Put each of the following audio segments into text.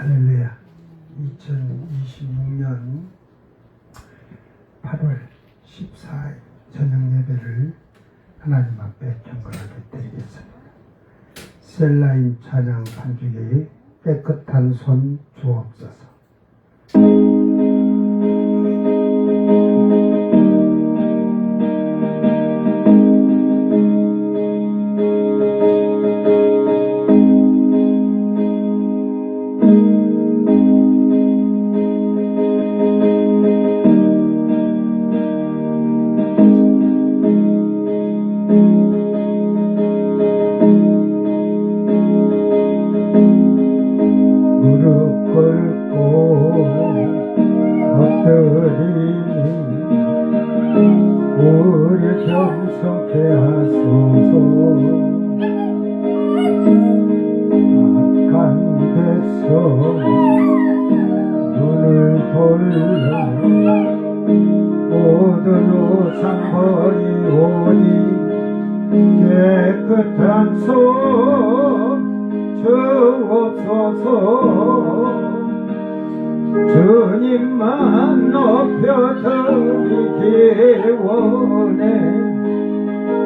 할렐루야. 2026년 8월 14일 저녁 예배를 하나님 앞에 경건하게 드리겠습니다. 셀라임 찬양 반주기에 깨끗한 손 주옵소서. 무릎 꿇고 엎드리니 우리 겸손케 하소서. 악한 데서 눈을 돌려 모든 우상 버리오니 깨끗한 손 주옵소서. 주님만 높여드리기 원해.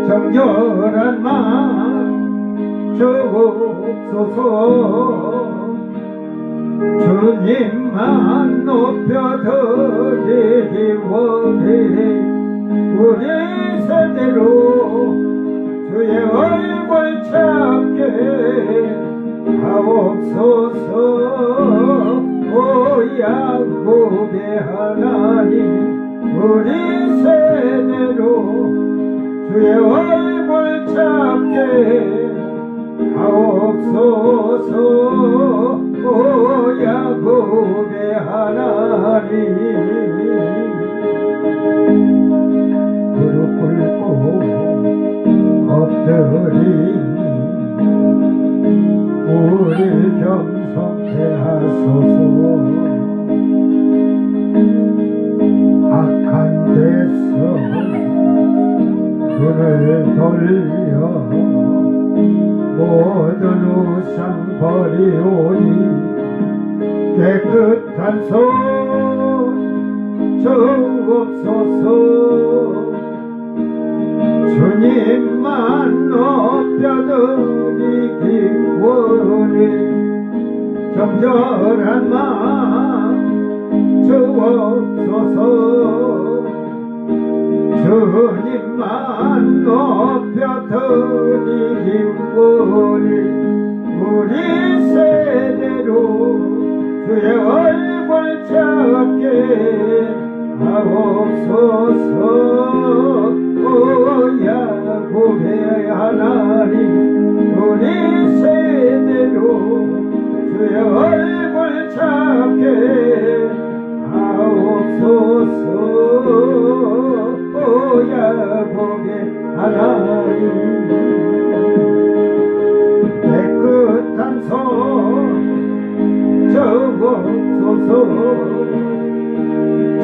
정결한 마음 주옵소서. 주님만 높여드리기 원해. 우리 세대로 주의 얼굴 찾게 하옵소서. 오 야곱의 하나님, 우리 세대로 주의 얼굴 찾게 하옵소서. 오 야곱의 하나님, 무릎 꿇고 엎드리니 우리 겸손케 하소서. 악한 데서 눈을 돌려 모든 우상 버리오니 깨끗한 손 주옵소서. 주님만 높여드리기 원해. 정결한 마음 주옵소서. 주님만 높여드리기 원해. 우리 세대로 주의 얼굴 찾게 하옵소서. 오 야곱의 하나님, 우리 세대로 주의 얼굴 찾게 하옵소서. 오 야곱의 하나님, 깨끗한 손 주옵소서.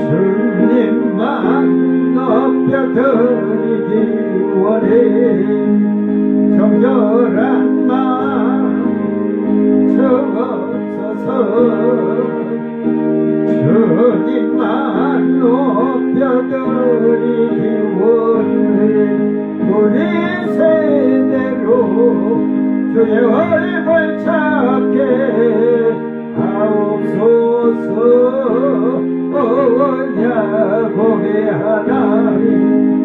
주님만 높여드리기 원해. 정결한 마음 주옵소서. 주님만 높여드리기 원해. 우리 세대로 주의 얼굴 찾게 하옵소서. 오 야곱의 하나님,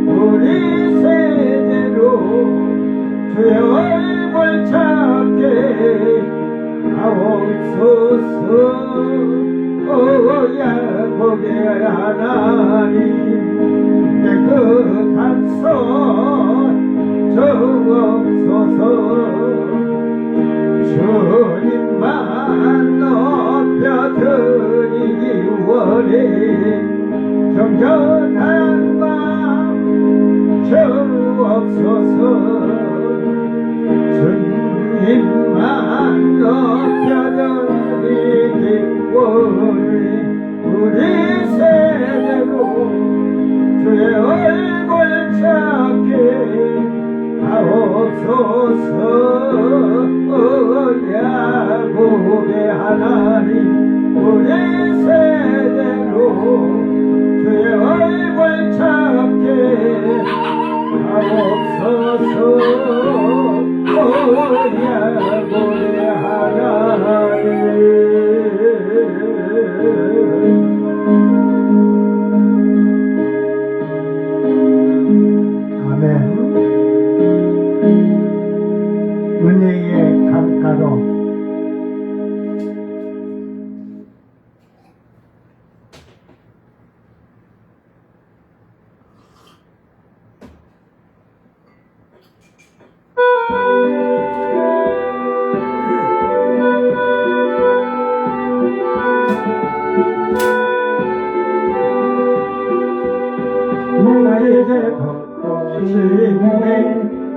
우리 세대로 주의 얼굴 찾게 하옵소서. 오 야곱의 하나님, 깨끗한 손 주옵소서. 주님만 높여드리기 원해. 정결한 마음 주옵소서. 주님만 높여드리기 원해. 우리 세대로 주의 얼굴 찾게 하옵소서. 야곱 우리 하나님 우리 세대로 주의 얼굴 찾게 하옵소서. 우리 하나님 아멘. 은혜의 강가로 나의 벚꽃이네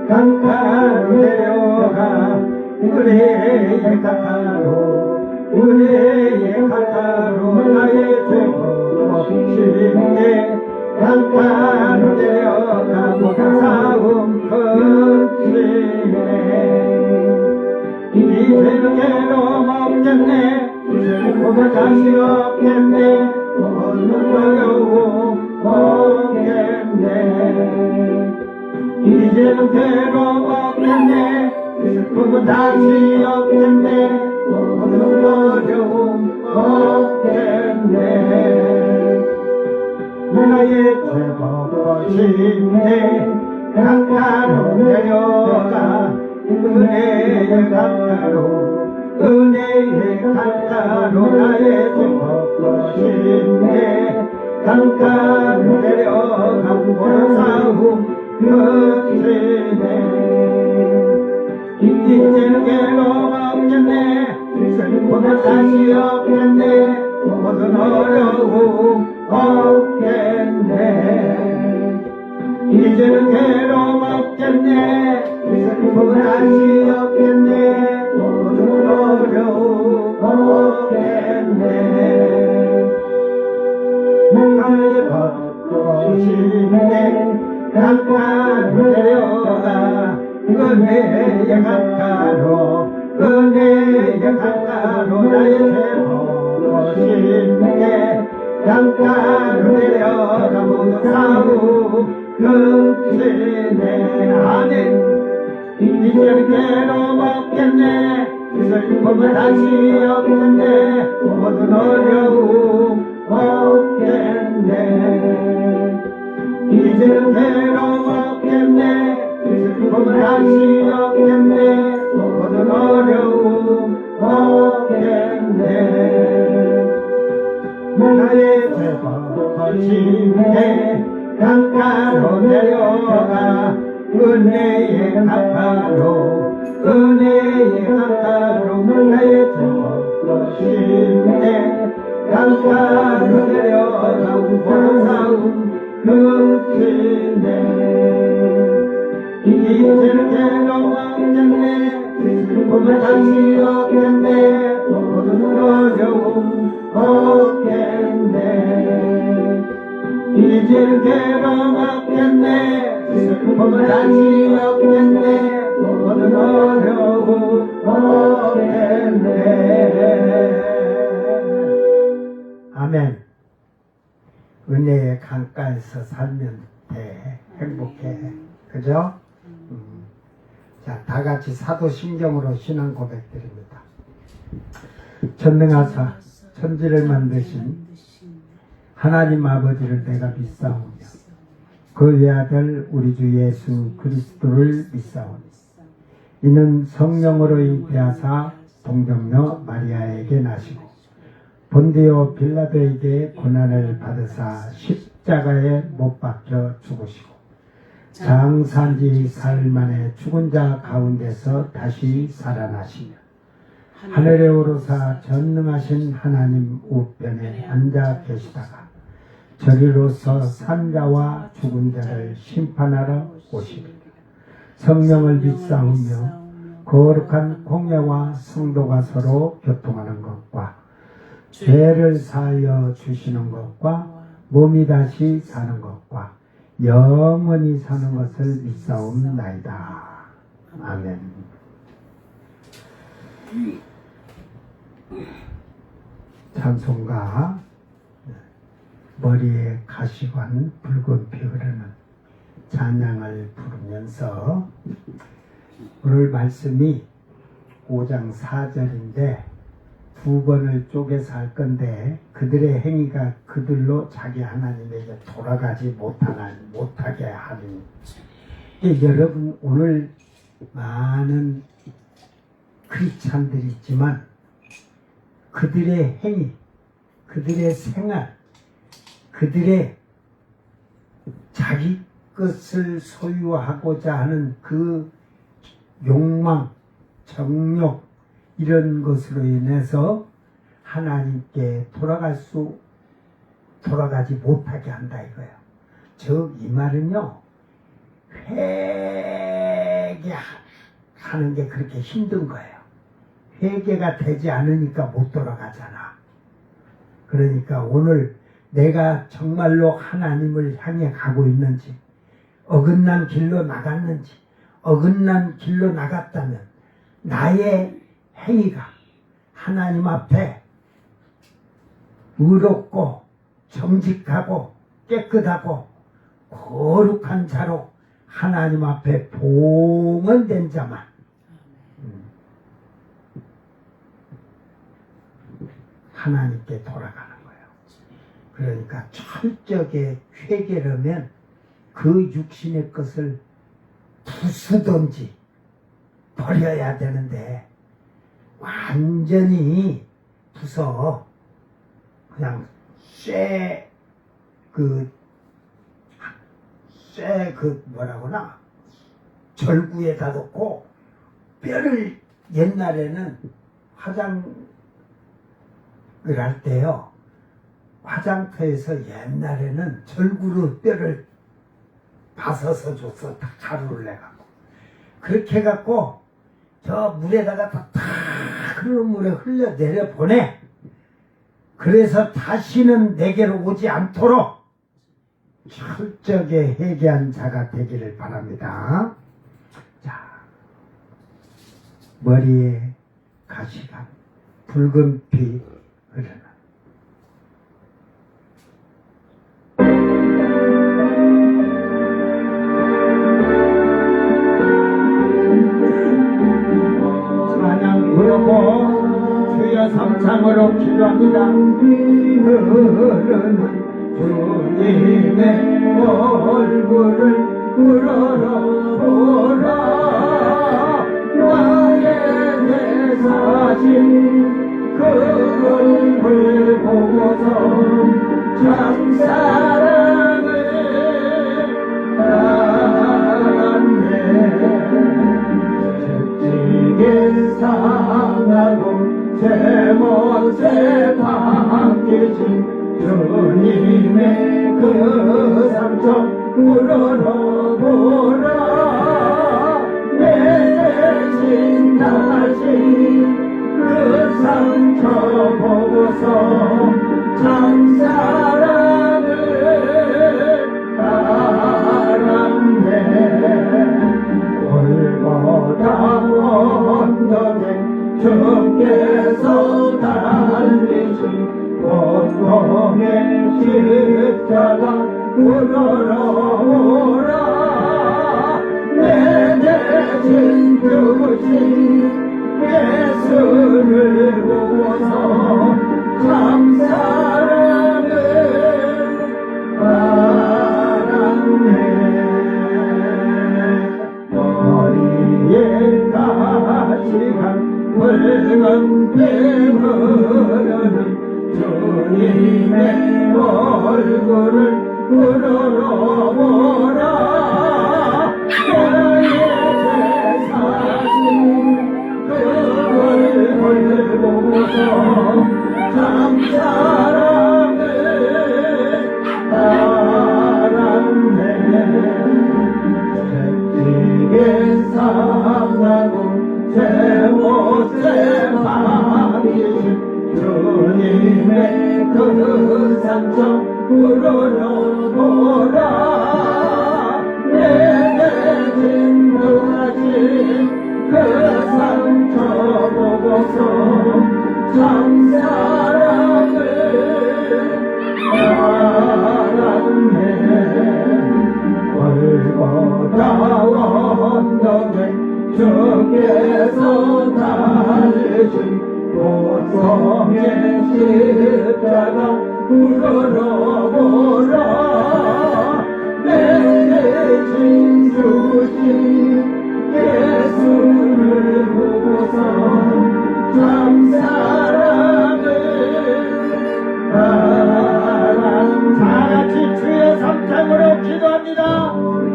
강가로 내려가 은혜의 강가로 은혜의 강가로 나의 벚꽃이네 강가로 내려가 모든 싸움 끝이네. 이제는 괴로움 없겠네 슬픔은 다시 없겠네 오늘 어려움 없겠네. 이제는 괴로움 없겠네 슬픔은 다시 없겠네 오늘 어려움 없겠네. 나의 벚꽃이네 강가로 내려가 은혜의 강가로 은혜의 강가로 나의 벚꽃이네 강가로 내려가 모든 싸움 끝이네. 이제는 괴로움 없겠네 슬픔은 다시 없겠네 모든 어려움 없겠네. 이제는 괴로움 없겠네 슬픔은 다시 없겠네 모든 어려움 없겠네. 나의 벚꽃이네 강가로 내려가 은혜의 강가로 은혜의 강가로 나의 벚꽃이네 강가로 내려가 모든 싸움 끝이네. 아멘. 이제는 괴로움 없겠네 슬픔은 다시 없겠네 모든 어려움 없겠네. 이제는 괴로움 없겠네 슬픔은 다시 없겠네 모든 어려움 없겠네. 나의 벚꽃이네 강가로 내려가 은혜의 강가로 은혜의 강가로 나의 벚꽃이네 강가로 내려가 모든 싸움 끝이네. 이제는 괴로움 없겠네 슬픔은 다시 없겠네 모든 어려움 없겠네. 이제는 괴로움 없겠네 슬픔은 다시 없겠네 모든 어려움 없겠네. 아멘. 은혜의 강가에서 살면 돼. 행복해. 그죠? 자, 다 같이 사도신경으로 신앙 고백드립니다. 전능하사 천지를 만드신 하나님 아버지를 내가 믿사오며 그 외아들 우리 주 예수 그리스도를 믿사오니 이는 성령으로 잉태하사 동정녀 마리아에게 나시고 본디오 빌라도에게 고난을 받으사 십자가에 못 박혀 죽으시고 장산지 사흘 만에 죽은 자 가운데서 다시 살아나시며 하늘에 오르사 전능하신 하나님 우편에 앉아 계시다가 저리로서 산자와 죽은 자를 심판하러 오시리라. 성령을 믿사오며 거룩한 공예와 성도가 서로 교통하는 것과 죄를 사하여 주시는 것과 몸이 다시 사는 것과 영원히 사는 것을 믿사옵나이다. 아멘. 찬송가 머리에 가시관 붉은 피 흐르는 찬양을 부르면서 오늘 말씀이 5장 4절인데 두 번을 쪼개서 할 건데 그들의 행위가 그들로 자기 하나님에게 돌아가지 못하게 하는 여러분 오늘 많은 크리스찬들이 있지만 그들의 행위, 그들의 생활, 그들의 자기 것을 소유하고자 하는 그 욕망, 정욕 이런 것으로 인해서 하나님께 돌아가지 못하게 한다 이거예요. 즉 이 말은요, 회개하는 게 그렇게 힘든 거예요. 회개가 되지 않으니까 못 돌아가잖아. 그러니까 오늘 내가 정말로 하나님을 향해 가고 있는지, 어긋난 길로 나갔는지, 어긋난 길로 나갔다면 나의 행위가 하나님 앞에 의롭고 정직하고 깨끗하고 거룩한 자로 하나님 앞에 봉헌된 자만 하나님께 돌아가는 거예요. 그러니까 철저하게 회개하면 그 육신의 것을 부수든지 버려야 되는데 완전히 부숴 그냥 뭐라고나 절구에다 놓고 뼈를 옛날에는 화장을 할 때요 화장터에서 옛날에는 절구로 뼈를 밭아서 줬어. 다 가루를 내갖고 그렇게 해갖고 저 물에다가 다 흐르는 물에 흘려 내려보내. 그래서 다시는 내게로 오지 않도록 철저하게 회개한 자가 되기를 바랍니다. 자, 머리에 가시가 붉은 피 흐르는 찬양 부르고 주여 삼창으로 기도합니다. 흐르는 주님의 얼굴을 우러러보라. 나의 대사신 그 얼굴 보고서 참 사랑을 알았네. 채찍에 상하고 제못에 박히신 주님의 그 상처 우러러보라. 내 대신 당하신 그 상처 보고서 참 사랑을 알았네. 올바다 언덕에 주께서 달리신 공공의 십자가 우러러오라. 내 대신 주신 예수를 보고서 참 사랑을 알았네. 머리에 가시간 붉은 피 흐르는 주님의 얼굴을 우러러보라. 나의 대사신 그 얼굴을 보고서 참 사랑을 알았네. 채찍에 상하고 제못에 박히신 주님의 그 상처 우러러보라. 내 대신 당하신 그 상처 보고서 참 사랑을 알았네. 골고다 언덕에 주께서 달으신 고통의 십자가 물어보라. 내게 진주신 예수를 보고서 참 사랑을 알았네. 다같이 주의 삼창으로 기도합니다.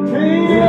주여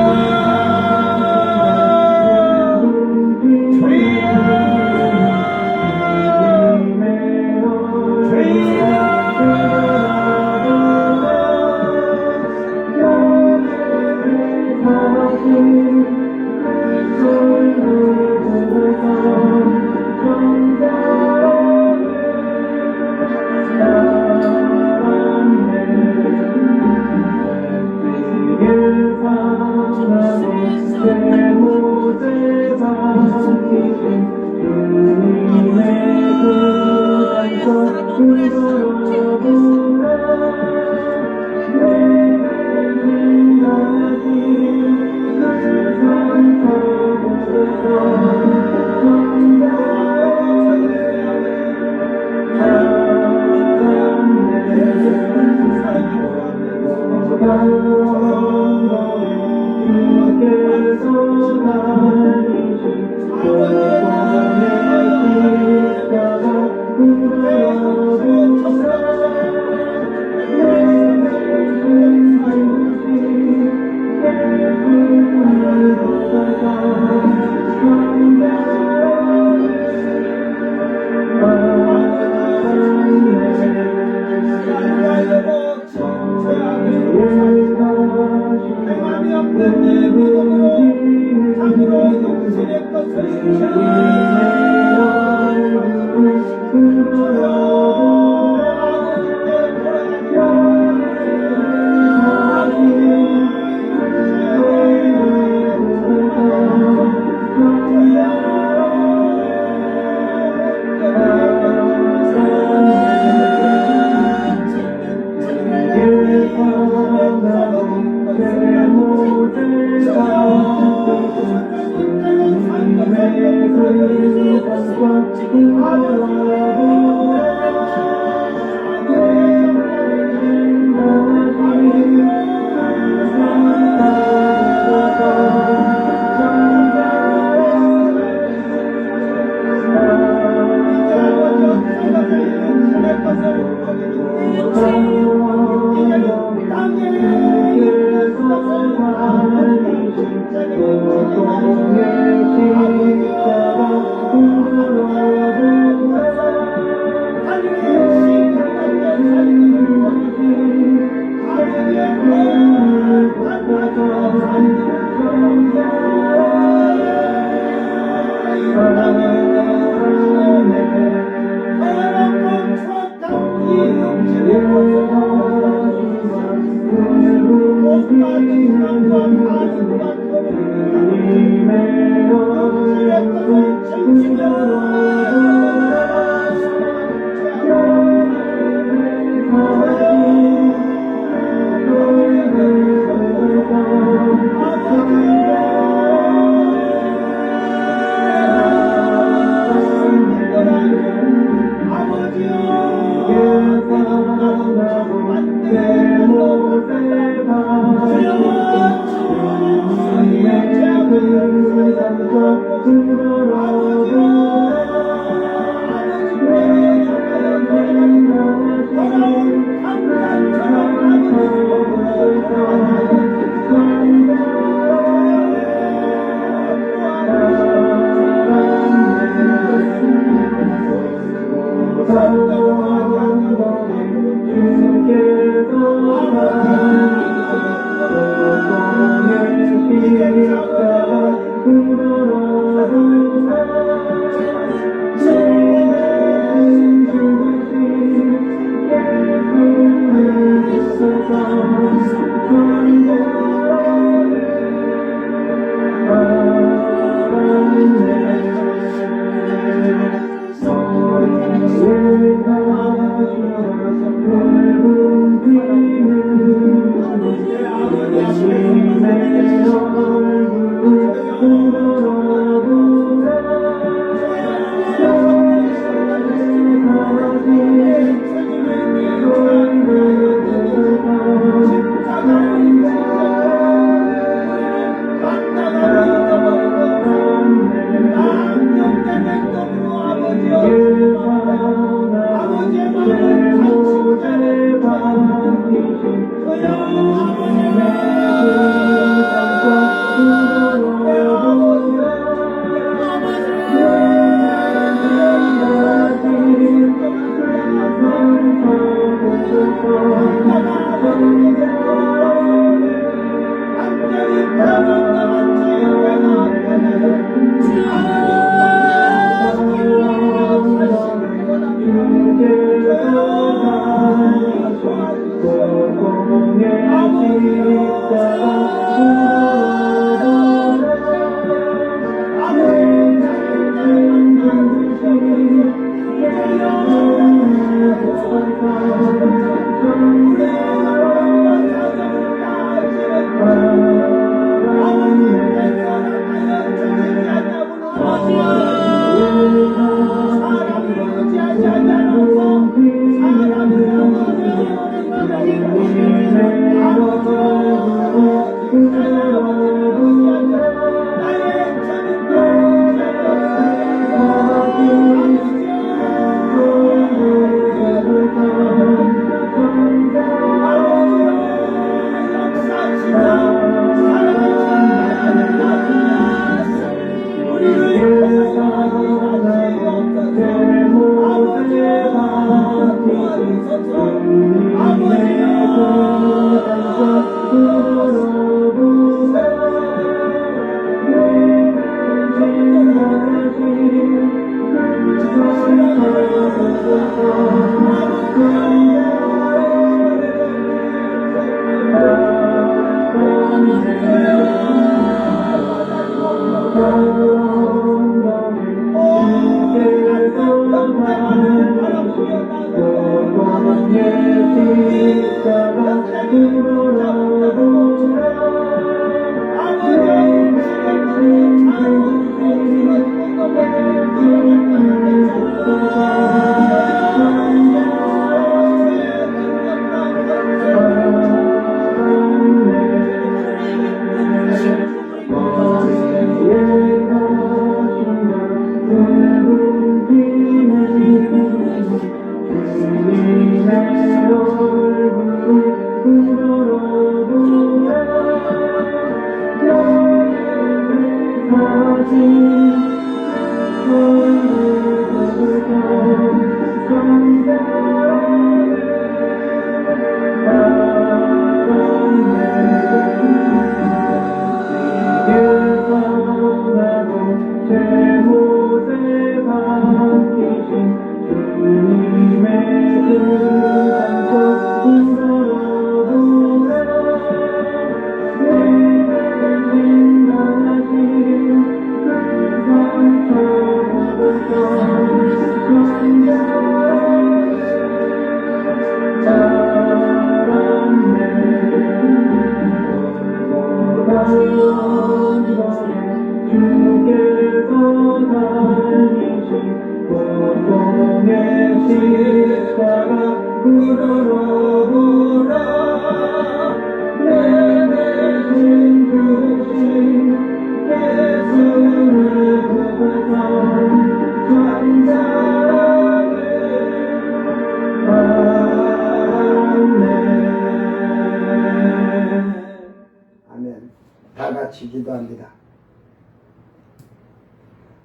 기도합니다.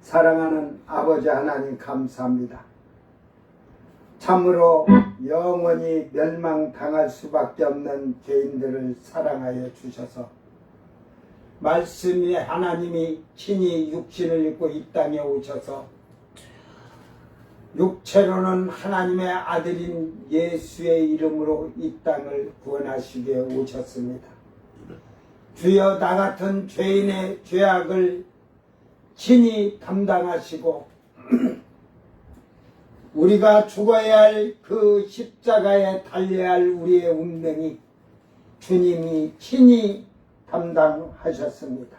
사랑하는 아버지 하나님 감사합니다. 참으로 영원히 멸망당할 수밖에 없는 죄인들을 사랑하여 주셔서 말씀이 하나님이 친히 육신을 입고 이 땅에 오셔서 육체로는 하나님의 아들인 예수의 이름으로 이 땅을 구원하시게 오셨습니다. 주여 나 같은 죄인의 죄악을 친히 담당하시고 우리가 죽어야 할 그 십자가에 달려야 할 우리의 운명이 주님이 친히 담당하셨습니다.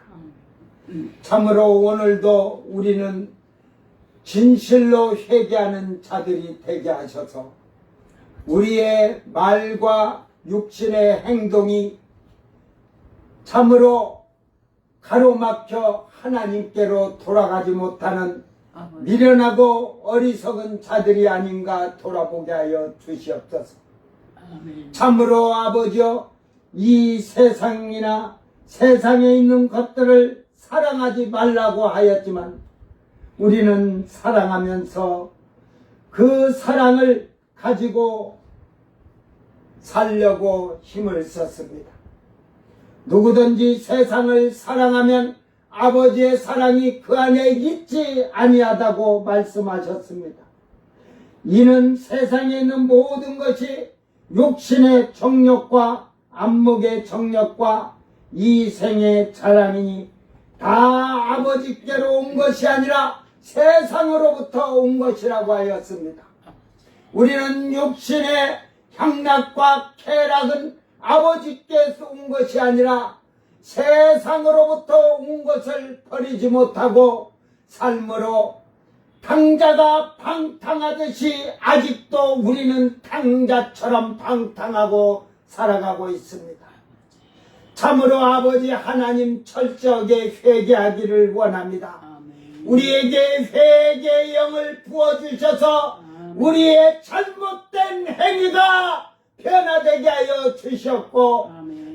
참으로 오늘도 우리는 진실로 회개하는 자들이 되게 하셔서 우리의 말과 육신의 행동이 참으로 가로막혀 하나님께로 돌아가지 못하는 미련하고 어리석은 자들이 아닌가 돌아보게 하여 주시옵소서. 참으로 아버지여 이 세상이나 세상에 있는 것들을 사랑하지 말라고 하였지만 우리는 사랑하면서 그 사랑을 가지고 살려고 힘을 썼습니다. 누구든지 세상을 사랑하면 아버지의 사랑이 그 안에 있지 아니하다고 말씀하셨습니다. 이는 세상에 있는 모든 것이 육신의 정욕과 안목의 정욕과 이생의 자랑이니 다 아버지께로 온 것이 아니라 세상으로부터 온 것이라고 하였습니다. 우리는 육신의 향락과 쾌락은 아버지께서 온 것이 아니라 세상으로부터 온 것을 버리지 못하고 삶으로 탕자가 방탕하듯이 아직도 우리는 탕자처럼 방탕하고 살아가고 있습니다. 참으로 아버지 하나님 철저하게 회개하기를 원합니다. 우리에게 회개의 영을 부어주셔서 우리의 잘못된 행위가 변화되게 하여 주셨고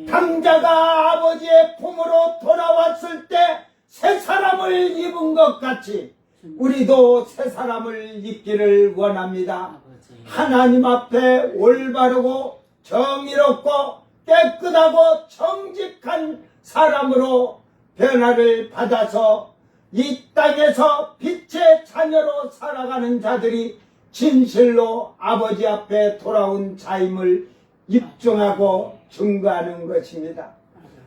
탕자가 아버지의 품으로 돌아왔을 때 새 사람을 입은 것 같이 우리도 새 사람을 입기를 원합니다. 하나님 앞에 올바르고 정의롭고 깨끗하고 정직한 사람으로 변화를 받아서 이 땅에서 빛의 자녀로 살아가는 자들이 진실로 아버지 앞에 돌아온 자임을 입증하고 증거하는 것입니다.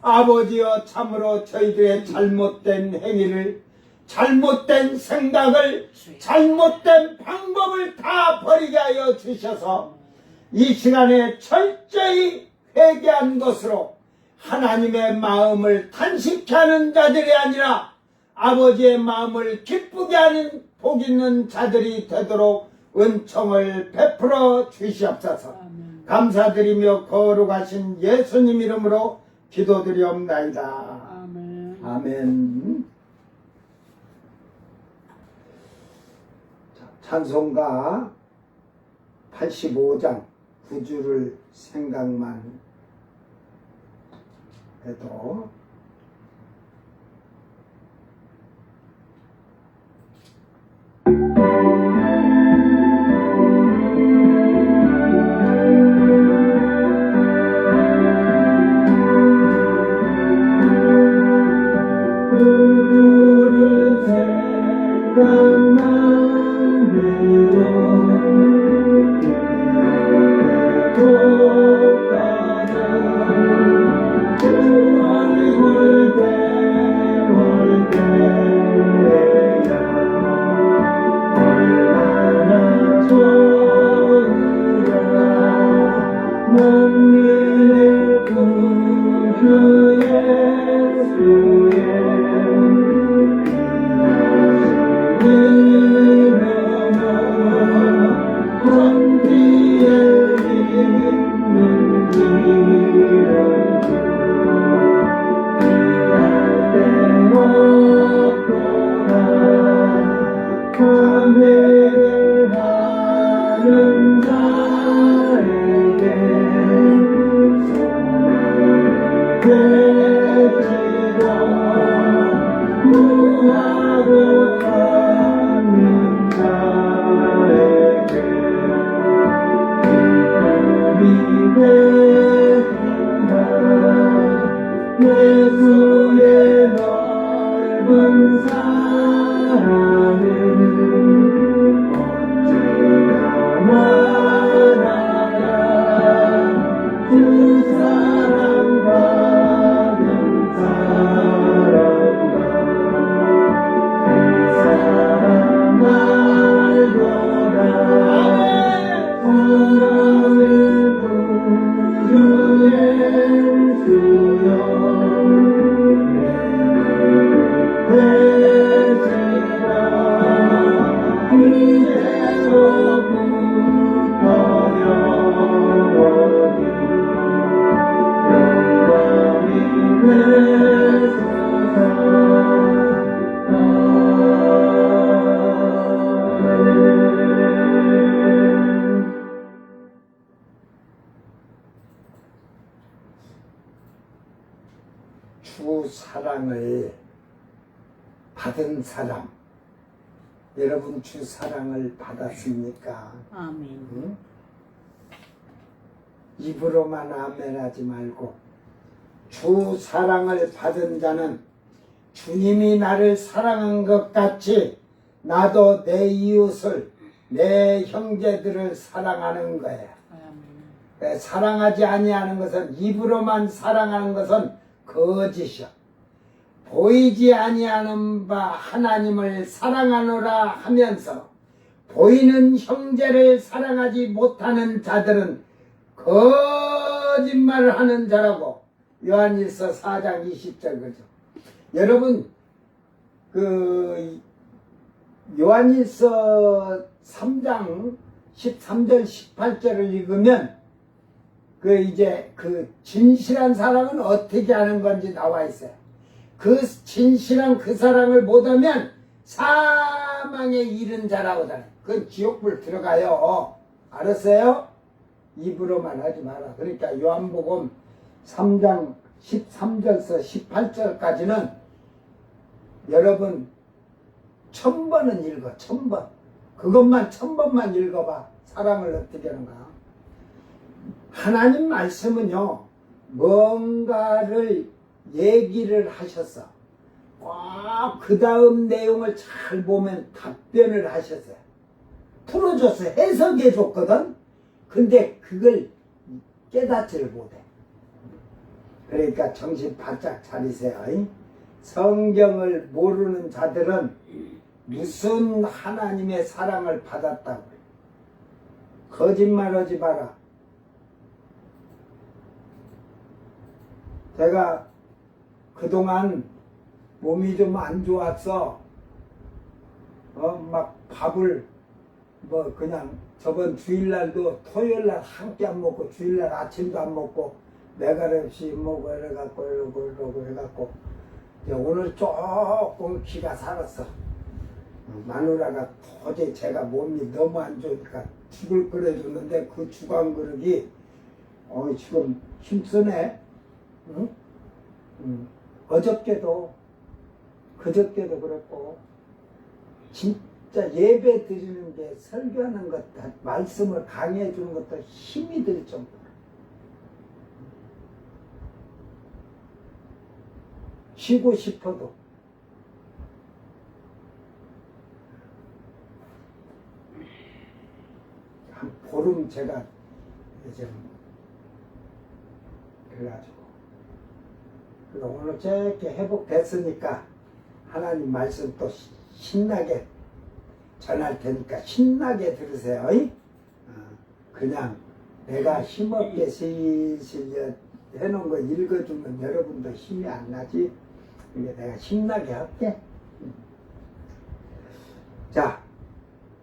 아버지여, 참으로 저희들의 잘못된 행위를, 잘못된 생각을, 잘못된 방법을 다 버리게 하여 주셔서 이 시간에 철저히 회개한 것으로 하나님의 마음을 탄식케 하는 자들이 아니라 아버지의 마음을 기쁘게 하는 복 있는 자들이 되도록 은총을 베풀어 주시옵소서. 감사드리며 거룩하신 예수님 이름으로 기도드리옵나이다. 아멘. 아멘. 찬송가 85장 9주를 생각만 해도 예수의 넓은 사랑은 언제나 말하랴. 그 사랑 받은 사랑과 그 사랑 말고라. 사랑을 부르 예수여 주 사랑을 받은 사람, 여러분 주 사랑을 받았습니까? 아멘. 응? 입으로만 아멘하지 말고 주 사랑을 받은 자는 주님이 나를 사랑한 것 같이 나도 내 이웃을 내 형제들을 사랑하는 거예요. 사랑하지 아니하는 것은, 입으로만 사랑하는 것은 거짓이요. 보이지 아니하는 바 하나님을 사랑하노라 하면서 보이는 형제를 사랑하지 못하는 자들은 거짓말을 하는 자라고 요한일서 4장 20절 그죠. 여러분 요한일서 3장 13절 18절을 읽으면 이제 진실한 사랑은 어떻게 하는 건지 나와 있어요. 그 진실한 그 사랑을 못하면 사망에 이른 자라고 하잖아요. 그건 지옥불 들어가요. 알았어요? 입으로만 하지 마라. 그러니까 요한복음 3장 13절서 18절까지는 여러분 1000번은 읽어. 1000번. 그것만 1000번만 읽어봐. 사랑을 어떻게 하는가. 하나님 말씀은요, 뭔가를 얘기를 하셨어. 그 다음 내용을 잘 보면 답변을 하셨어요. 풀어줬어. 해석해 줬거든. 근데 그걸 깨닫지를 못해. 그러니까 정신 바짝 차리세요. 성경을 모르는 자들은 무슨 하나님의 사랑을 받았다고. 거짓말하지 마라. 제가 그동안 몸이 좀 안 좋았어. 막 밥을 그냥 저번 주일날도 토요일날 한 끼 안 먹고 주일날 아침도 안 먹고 매가없이 먹고 이러고 해갖고 오늘 조금 기가 살았어. 마누라가 도저히 제가 몸이 너무 안 좋으니까 죽을 끓여줬는데 그 죽 한 그릇이 지금 힘쓰네. 응? 어저께도 그저께도 그랬고 진짜 예배 드리는데 설교하는 것, 말씀을 강의해 주는 것도 힘이 들 정도로 쉬고 싶어도 한 보름 제가 이제 그래가지고 오늘 짧게 회복됐으니까 하나님 말씀 또 신나게 전할 테니까 신나게 들으세요. 그냥 내가 힘없게 실실 해놓은 거 읽어주면 여러분도 힘이 안 나지. 이게 내가 신나게 할게. 자,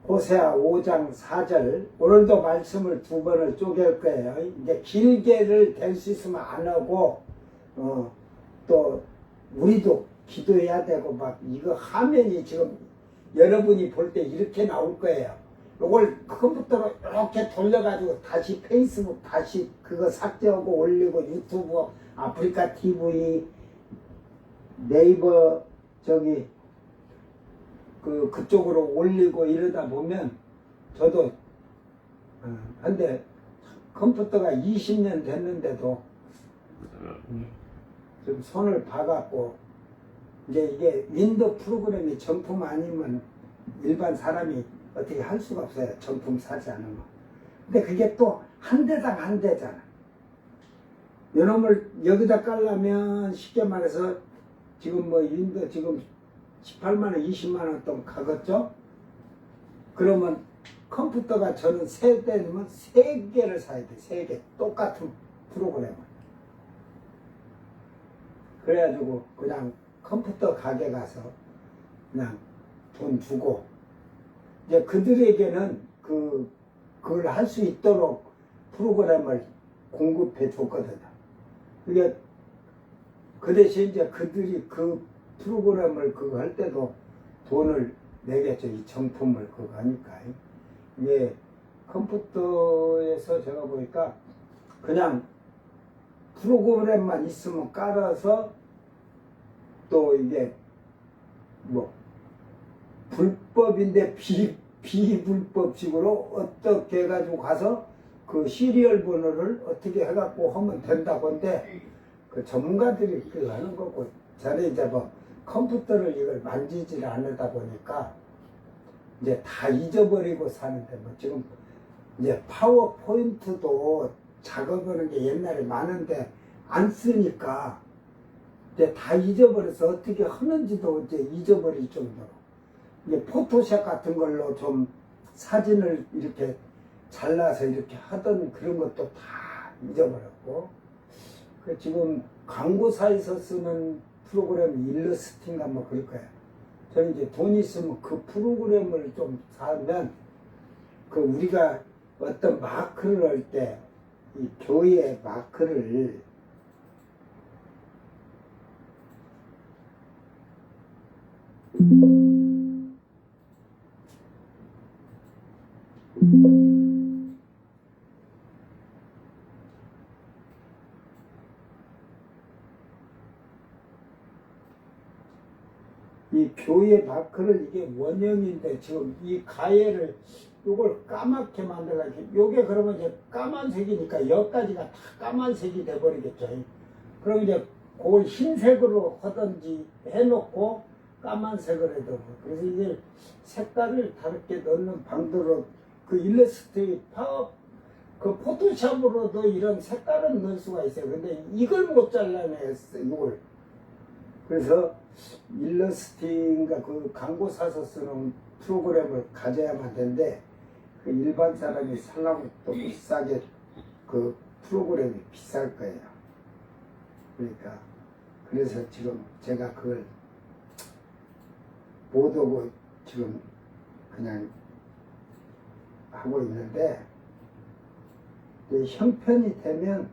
호세아 5장 4절. 오늘도 말씀을 2번을 쪼갤 거예요. 이제 길게를 될 수 있으면 안 하고 또 우리도 기도해야 되고 막 이거 화면이 지금 여러분이 볼 때 이렇게 나올 거예요. 이걸 컴퓨터로 이렇게 돌려가지고 다시 페이스북 다시 그거 삭제하고 올리고 유튜브 아프리카 TV 네이버 그쪽으로 올리고 이러다 보면 저도 근데 컴퓨터가 20년 됐는데도 좀 손을 봐갖고 이제 이게 윈도우 프로그램이 정품 아니면 일반 사람이 어떻게 할 수가 없어요. 정품 사지 않으면. 근데 그게 또 한 대당 한 대잖아. 요놈을 여기다 깔려면 쉽게 말해서 지금 윈도우 지금 18만원 20만원 돈 가겠죠? 그러면 컴퓨터가 저는 3대면 3개를 사야 돼. 3개 똑같은 프로그램을. 그래가지고 그냥 컴퓨터 가게 가서 그냥 돈 주고 이제 그들에게는 그걸 할 수 있도록 프로그램을 공급해 줬거든요. 그게 그 대신 이제 그들이 그 프로그램을 그거 할 때도 돈을 내겠죠. 이 정품을 그거 하니까. 이게 컴퓨터에서 제가 보니까 그냥 프로그램만 있으면 깔아서 또 이게 불법인데 비불법식으로 어떻게 해가지고 가서 그 시리얼 번호를 어떻게 해갖고 하면 된다고 하는데 그 전문가들이 그걸 하는 거고 저는 이제 컴퓨터를 이걸 만지질 않다 보니까 이제 다 잊어버리고 사는데 뭐 지금 이제 파워포인트도 작업하는 게 옛날에 많은데 안 쓰니까 이제 다 잊어버려서 어떻게 하는지도 이제 잊어버릴 정도로 이제 포토샵 같은 걸로 좀 사진을 이렇게 잘라서 이렇게 하던 그런 것도 다 잊어버렸고 그 지금 광고사에서 쓰는 프로그램 일러스팅가 뭐 그럴 거예요. 저는 이제 돈 있으면 그 프로그램을 좀 사면 그 우리가 어떤 마크를 할 때 이 교회 마크를 이 교회 마크를 이게 원형인데 지금 이 가해를 이걸 까맣게 만들려고 요게 그러면 이제 까만색이니까 여기까지가 다 까만색이 돼버리겠죠. 그럼 이제 그걸 흰색으로 하든지 해놓고 까만색을 해도 그래서 이게 색깔을 다르게 넣는 방도로 그 일러스트 파워 그 포토샵으로도 이런 색깔은 넣을 수가 있어요. 근데 이걸 못 잘라냈어요. 이걸 그래서 일러스팅과 그 광고 사서 쓰는 프로그램을 가져야만 되는데 그 일반 사람이 살라고 또 비싸게 그 프로그램이 비쌀 거예요. 그러니까 그래서 지금 제가 그걸 못 오고 지금 그냥 하고 있는데 형편이 되면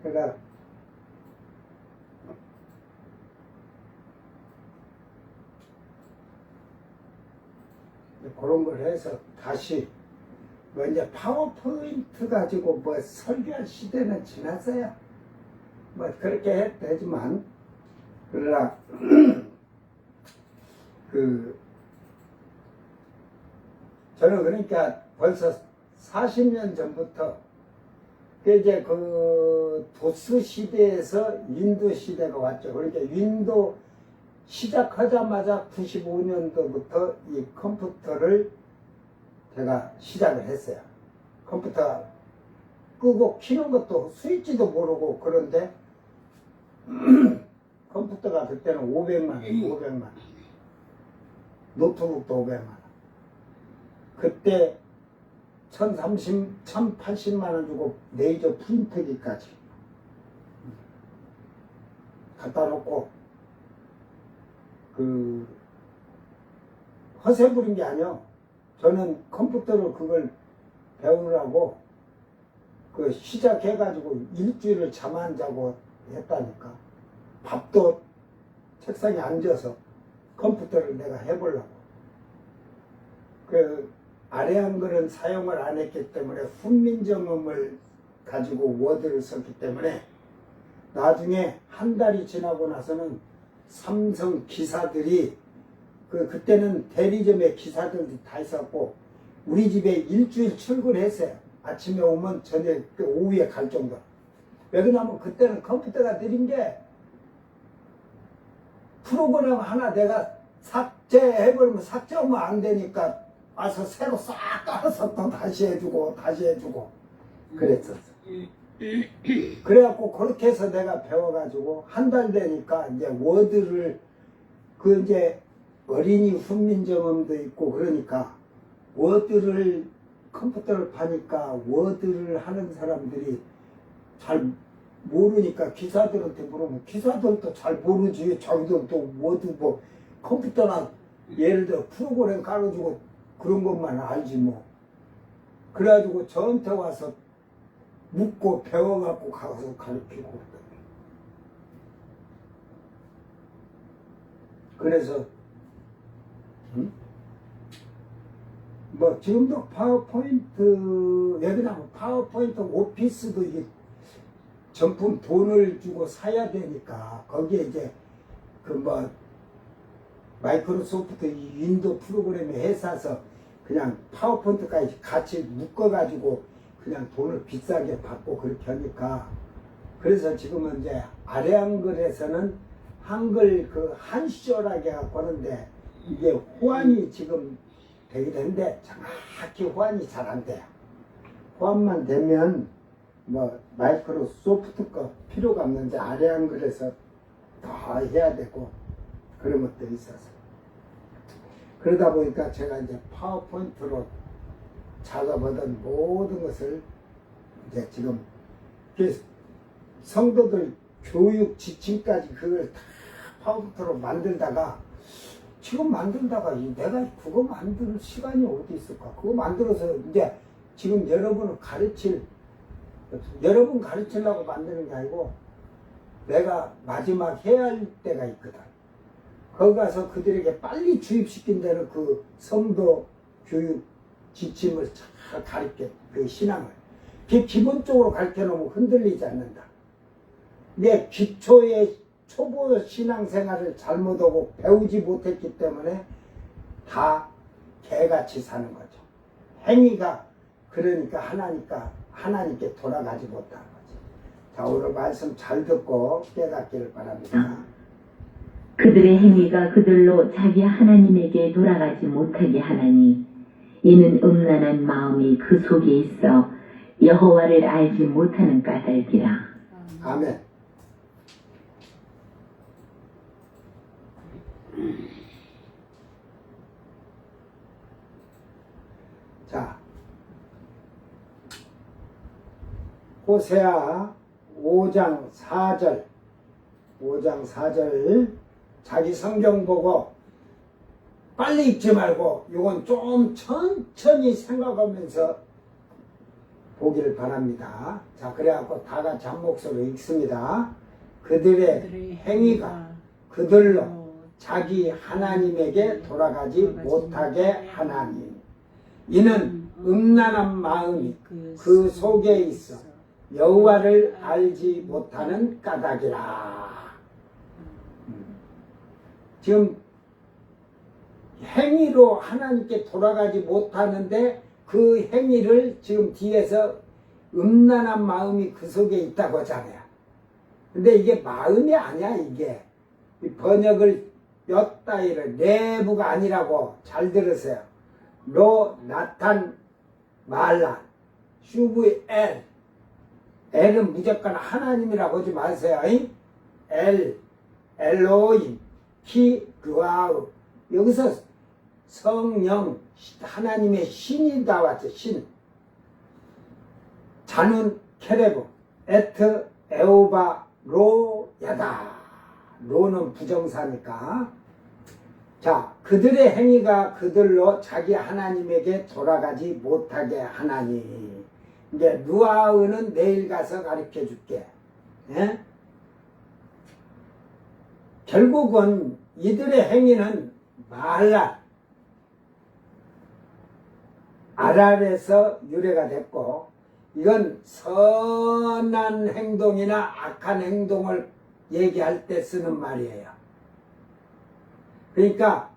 제가 그런 걸 해서 다시 뭐 이제 파워포인트 가지고 뭐 설계할 시대는 지났어요. 뭐 그렇게 되지만 그러나 그 저는 그러니까 벌써 40년 전부터 그 이제 그 도스 시대에서 윈도 시대가 왔죠. 그러니까 윈도 시작하자마자 95년도부터 이 컴퓨터를 제가 시작을 했어요. 컴퓨터 끄고 키는 것도 스위치도 모르고 그런데 컴퓨터가 그때는 500만 원, 500만 원. 노트북도 500만 원. 그때 1080만 원 주고 레이저 프린터기까지 갖다 놓고 그 허세 부린 게 아니요. 저는 컴퓨터로 그걸 배우느라고 그 시작해가지고 일주일을 잠 안 자고 했다니까. 밥도 책상에 앉아서 컴퓨터를 내가 해보려고. 그 아래 한글은 사용을 안 했기 때문에 훈민정음을 가지고 워드를 썼기 때문에 나중에 한 달이 지나고 나서는 삼성 기사들이 그때는 대리점에 기사들도 다 있었고 우리 집에 일주일 출근했어요. 아침에 오면 저녁 오후에 갈 정도. 왜 그러냐면 그때는 컴퓨터가 느린 게 프로그램 하나 내가 삭제해버리면 삭제하면 안 되니까 와서 새로 싹 깔아서 또 다시 해주고 그랬었어. 그래갖고 그렇게 해서 내가 배워가지고 한 달 되니까 이제 워드를 그 이제 어린이 훈민정음도 있고 그러니까 워드를 컴퓨터를 파니까 워드를 하는 사람들이 잘 모르니까 기사들한테 물으면 기사들도 잘 모르지. 자기들도 워드 뭐 컴퓨터나 예를 들어 프로그램 깔아주고 그런 것만 알지 뭐. 그래가지고 저한테 와서 묻고 배워갖고 가서 가르치고 그래서 뭐 지금도 파워포인트 왜 그러냐면 파워포인트 오피스도 이게 정품 돈을 주고 사야 되니까 거기에 이제 그 뭐 마이크로소프트 이 윈도우 프로그램에 회사에서 그냥 파워포인트까지 같이 묶어가지고 그냥 돈을 비싸게 받고 그렇게 하니까 그래서 지금은 이제 아래 한글에서는 한글 그 한쇼라게 갖고 하는데 이게 호환이 지금 되게 되는데 정확히 호환이 잘 안 돼요. 호환만 되면 뭐 마이크로소프트 거 필요가 없는데 아래 한글에서 더 해야 되고 그런 것도 있어서 그러다 보니까 제가 이제 파워포인트로 작업하던 모든 것을 이제 지금 성도들 교육 지침까지 그걸 다 파워포인트로 만들다가 지금 만들다가 내가 그거 만들 시간이 어디 있을까? 그거 만들어서 이제 지금 여러분 가르치려고 만드는 게 아니고 내가 마지막 해야 할 때가 있거든. 거기 가서 그들에게 빨리 주입시킨 데는 그 성도 교육 지침을 잘 가르쳐, 그 신앙을. 기본적으로 가르쳐 놓으면 흔들리지 않는다. 내 기초의 초보 신앙생활을 잘못하고 배우지 못했기 때문에 다 개같이 사는 거죠. 행위가 그러니까 하나님께 돌아가지 못하는 거지. 자, 오늘 말씀 잘 듣고 깨닫기를 바랍니다. 그들의 행위가 그들로 자기 하나님에게 돌아가지 못하게 하나니 이는 음란한 마음이 그 속에 있어 여호와를 알지 못하는 까닭이라. 아멘. 자, 호세아 5장 4절 자기 성경 보고 빨리 읽지 말고 이건 좀 천천히 생각하면서 보기를 바랍니다. 자, 그래갖고 다 같이 한 목소리로 읽습니다. 그들의 행위가 그들로 자기 하나님에게 돌아가지 못하게 하나니 이는 음란한 마음이 그 속에 있어 여호와를 알지 못하는 까닭이라. 지금 행위로 하나님께 돌아가지 못하는데 그 행위를 지금 뒤에서 음란한 마음이 그 속에 있다고 하잖아요. 근데 이게 마음이 아니야. 이게 번역을 몇 따위를 내부가 아니라고 잘 들으세요. 로 나탄 말라 슈브 엘은 무조건 하나님이라고 하지 마세요. 엘로임 키 루아우 여기서 성령 하나님의 신이 나왔죠. 신 자눈 케레브 에트 에오바 로야다. 로는 부정사니까. 자, 그들의 행위가 그들로 자기 하나님에게 돌아가지 못하게 하나니. 이제 루아흐는 내일 가서 가르쳐 줄게. 예? 결국은 이들의 행위는 말라 아랄에서 유래가 됐고 이건 선한 행동이나 악한 행동을 얘기할 때 쓰는 말이에요. 그러니까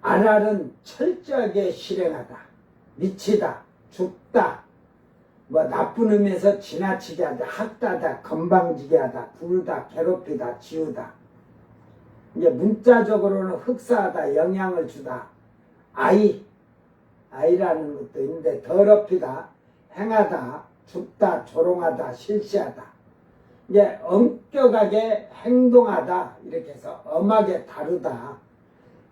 아랄은 철저하게 실행하다, 미치다, 죽다, 뭐 나쁜 의미에서 지나치게 하다, 학다다, 건방지게 하다, 굴다, 괴롭히다, 지우다. 이제 문자적으로는 흑사하다, 영향을 주다, 아이라는 것도 있는데 더럽히다, 행하다, 죽다, 조롱하다, 실시하다. 이제 엄격하게 행동하다 이렇게 해서 엄하게 다루다,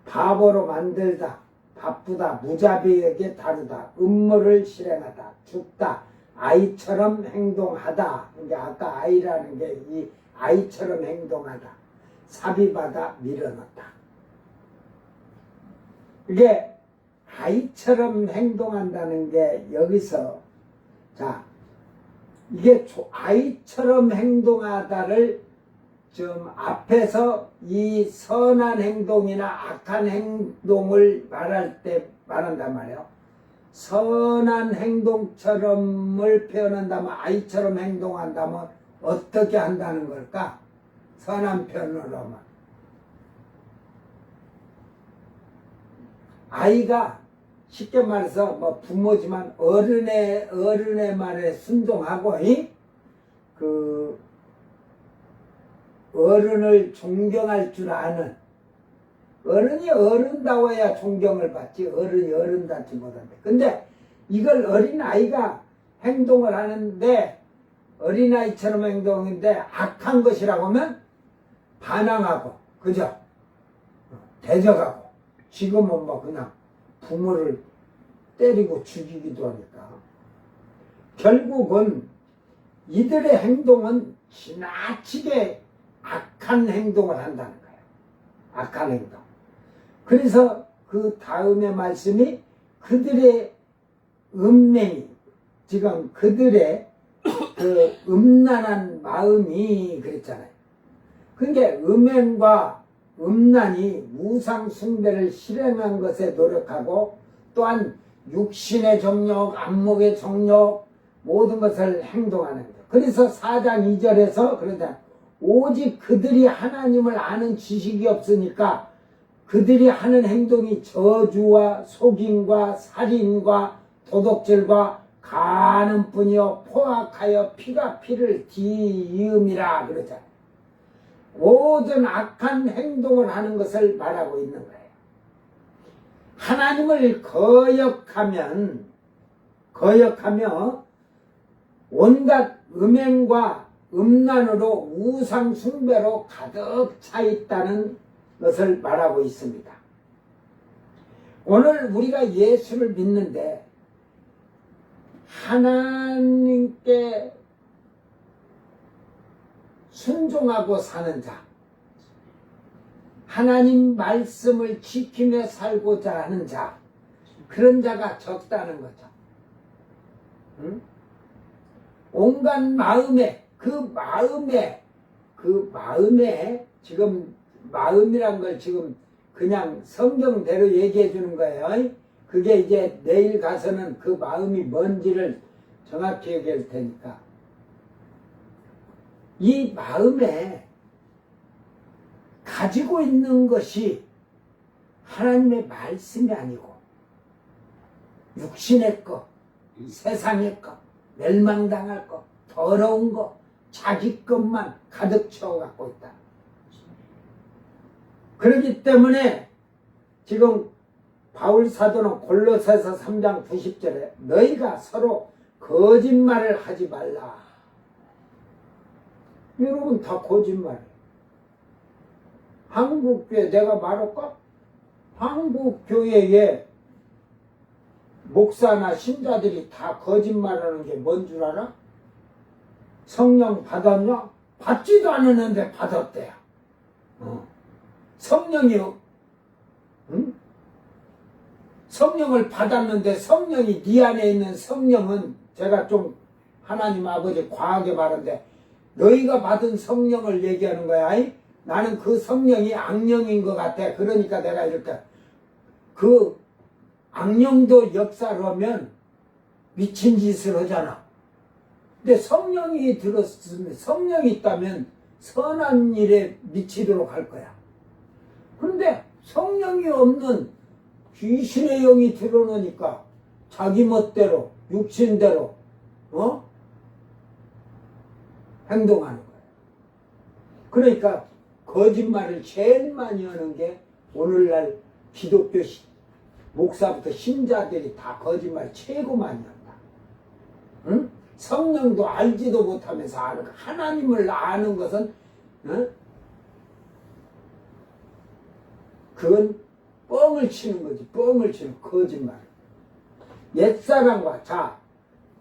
바보로 만들다, 바쁘다, 무자비하게 다루다, 음모를 실행하다, 죽다, 아이처럼 행동하다. 이게 아까 아이라는 게 이 아이처럼 행동하다, 삽입하다, 밀어넣다. 이게 아이처럼 행동한다는 게 여기서 자 이게 아이처럼 행동하다를 좀 앞에서 이 선한 행동이나 악한 행동을 말할 때 말한단 말이에요. 선한 행동처럼을 표현한다면 아이처럼 행동한다면 어떻게 한다는 걸까? 선한 표현으로만. 아이가 쉽게 말해서 뭐 부모지만 어른의 말에 순종하고 그 어른을 존경할 줄 아는 어른이 어른다워야 존경을 받지 어른이 어른답지 못한대. 근데 이걸 어린아이가 행동을 하는데 어린아이처럼 행동인데 악한 것이라고 하면 반항하고 그죠? 대적하고 지금은 뭐 그냥 부모를 때리고 죽이기도 하니까 결국은 이들의 행동은 지나치게 악한 행동을 한다는 거예요. 악한 행동. 그래서 그 다음에 말씀이 그들의 음행이 지금 그들의 그 음란한 마음이 그랬잖아요. 그러니까 음행과 음란이 우상 숭배를 실행한 것에 노력하고 또한 육신의 정욕, 안목의 정욕 모든 것을 행동하는 것. 그래서 4장 2절에서 그러다 오직 그들이 하나님을 아는 지식이 없으니까 그들이 하는 행동이 저주와 속임과 살인과 도둑질과 간음뿐이요 포악하여 피가 피를 뒤이음이라 그러잖아요. 모든 악한 행동을 하는 것을 말하고 있는 거예요. 하나님을 거역하며 온갖 음행과 음란으로 우상 숭배로 가득 차 있다는 것을 말하고 있습니다. 오늘 우리가 예수를 믿는데 하나님께 순종하고 사는 자, 하나님 말씀을 지키며 살고자 하는 자, 그런 자가 적다는 거죠. 응? 온갖 마음에 지금 마음이란 걸 지금 그냥 성경대로 얘기해 주는 거예요. 그게 이제 내일 가서는 그 마음이 뭔지를 정확히 얘기할 테니까. 이 마음에 가지고 있는 것이 하나님의 말씀이 아니고 육신의 것, 세상의 것, 멸망당할 것, 더러운 것, 자기 것만 가득 채워갖고 있다. 그렇기 때문에 지금 바울 사도는 골로새서 3장 90절에 너희가 서로 거짓말을 하지 말라. 여러분 다 거짓말이에요. 한국교회 내가 말할까? 한국교회에 목사나 신자들이 다 거짓말하는 게 뭔 줄 알아? 성령 받았냐? 받지도 않았는데 받았대요. 성령이요. 응? 성령을 받았는데 성령이 네 안에 있는 성령은 제가 좀 하나님 아버지 과하게 말하는데 너희가 받은 성령을 얘기하는 거야. 나는 그 성령이 악령인 것 같아. 그러니까 내가 이렇게 그 악령도 역사를 하면 미친 짓을 하잖아. 근데 성령이 들었으면 성령이 있다면 선한 일에 미치도록 할 거야. 그런데 성령이 없는 귀신의 영이 드러나니까 자기 멋대로 육신대로 행동하는 거예요. 그러니까 거짓말을 제일 많이 하는 게 오늘날 기독교 목사부터 신자들이 다 거짓말 최고 많이 한다. 응? 성령도 알지도 못하면서 아는 거. 하나님을 아는 것은 그건 뻥을 치는 거지. 뻥을 치는 거짓말. 옛사람과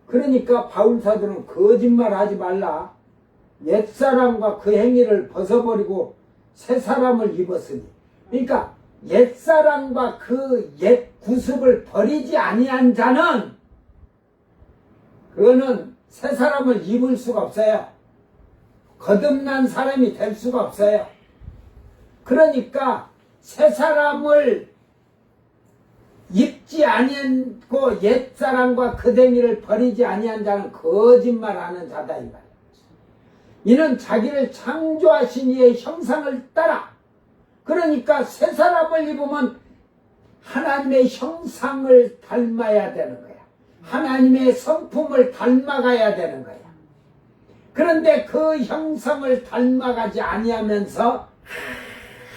그러니까 바울 사도는 거짓말 하지 말라. 옛사람과 그 행위를 벗어버리고 새 사람을 입었으니. 그러니까 옛사람과 그 옛 구습을 버리지 아니한 자는 그거는 새 사람을 입을 수가 없어요. 거듭난 사람이 될 수가 없어요. 그러니까 새 사람을 입지 아니하고 옛사람과 그 행위를 버리지 아니한 자는 거짓말하는 자다 이 말이야. 이는 자기를 창조하신 이의 형상을 따라 그러니까 새 사람을 입으면 하나님의 형상을 닮아야 되는 거야. 하나님의 성품을 닮아가야 되는 거야. 그런데 그 형상을 닮아가지 아니하면서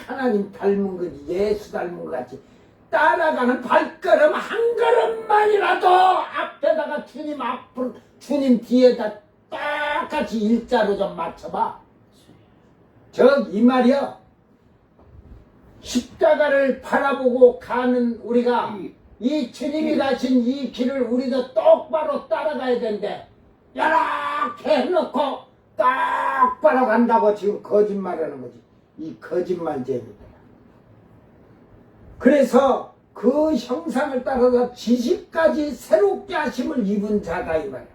하나님 닮은 거지, 예수 닮은 것 같이 따라가는 발걸음 한 걸음만이라도 앞에다가 주님 앞으로, 주님 뒤에다 똑같이 일자로 좀 맞춰봐. 이 말이야. 십자가를 바라보고 가는 우리가 이 주님이 가신 이 길을 우리도 똑바로 따라가야 되는데, 이렇게 해놓고 똑바로 간다고 지금 거짓말하는 거지. 이 거짓말쟁이다. 그래서 그 형상을 따라서 지식까지 새롭게 하심을 입은 자다 이 말이야.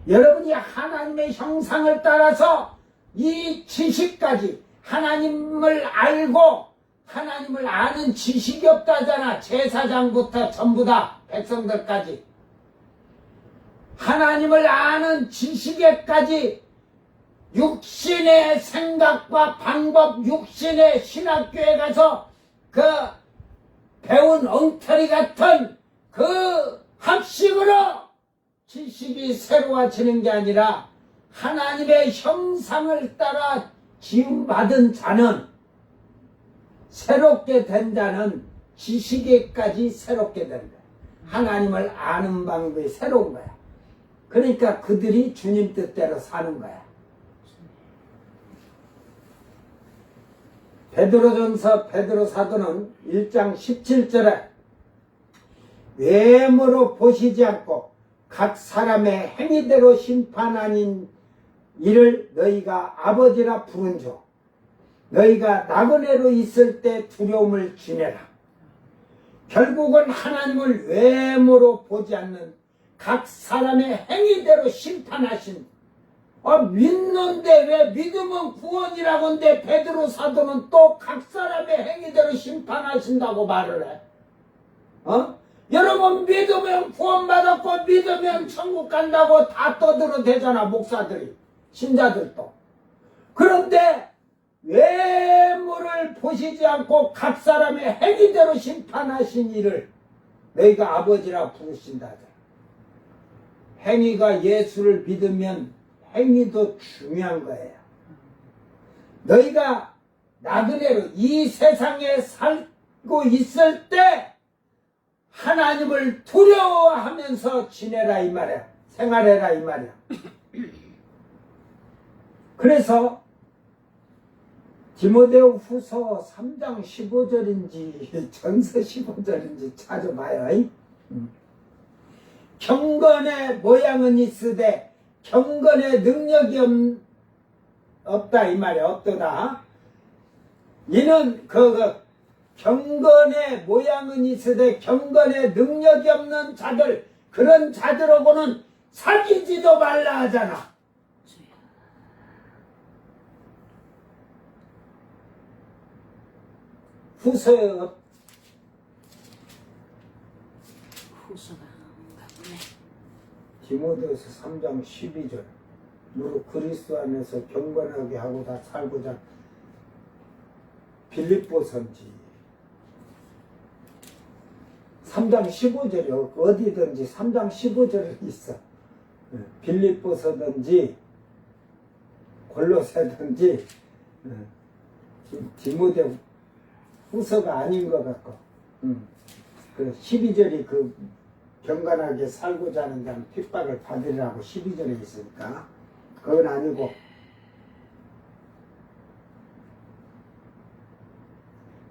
여러분이 하나님의 형상을 따라서 이 지식까지, 하나님을 알고 하나님을 아는 지식이 없다잖아. 제사장부터 전부 다 백성들까지 하나님을 아는 지식에까지 육신의 생각과 방법, 육신의 신학교에 가서 그 배운 엉터리 같은 그 학식으로 지식이 새로워지는 게 아니라 하나님의 형상을 따라 지음받은 자는 새롭게 된 자는 지식에까지 새롭게 된다. 하나님을 아는 방법이 새로운 거야. 그러니까 그들이 주님 뜻대로 사는 거야. 베드로전서 베드로 사도는 1장 17절에 외모로 보시지 않고 각 사람의 행위대로 심판 아닌 이를 너희가 아버지라 부른 줄 너희가 나그네로 있을 때 두려움을 지내라. 결국은 하나님을 외모로 보지 않는 각 사람의 행위대로 심판하신, 믿는데 왜 믿으면 구원이라고 하는데 베드로 사도는 또 각 사람의 행위대로 심판하신다고 말을 해. 여러분 믿으면 구원받았고 믿으면 천국 간다고 다 떠들어대잖아, 목사들이, 신자들도. 그런데 외모를 보시지 않고 각 사람의 행위대로 심판하신 이를 너희가 아버지라 부르신다. 행위가 예수를 믿으면 행위도 중요한 거예요. 너희가 나그네로 이 세상에 살고 있을 때 하나님을 두려워하면서 지내라 이 말이야. 생활해라 이 말이야. 그래서 디모데후 후서 3장 15절인지 전서 15절인지 찾아봐요. 경건의 모양은 있으되 경건의 능력이 없다 이 말이야. 없도다. 이는 경건의 모양은 있으되 경건의 능력이 없는 자들, 그런 자들하고는 사귀지도 말라 하잖아. 후서가 바쁘네. 디모데후서 3장 12절 무릇 그리스도 안에서 경건하게 하고 다 살고자 빌립보서인지 3장 15절이요. 어디든지 3장 15절에 있어. 빌립보서든지 골로새든지 디모데 후서가 아닌 것 같고 그 12절이 그 경건하게 살고자 하는 자는 핍박을 받으리라고 12절에 있으니까 그건 아니고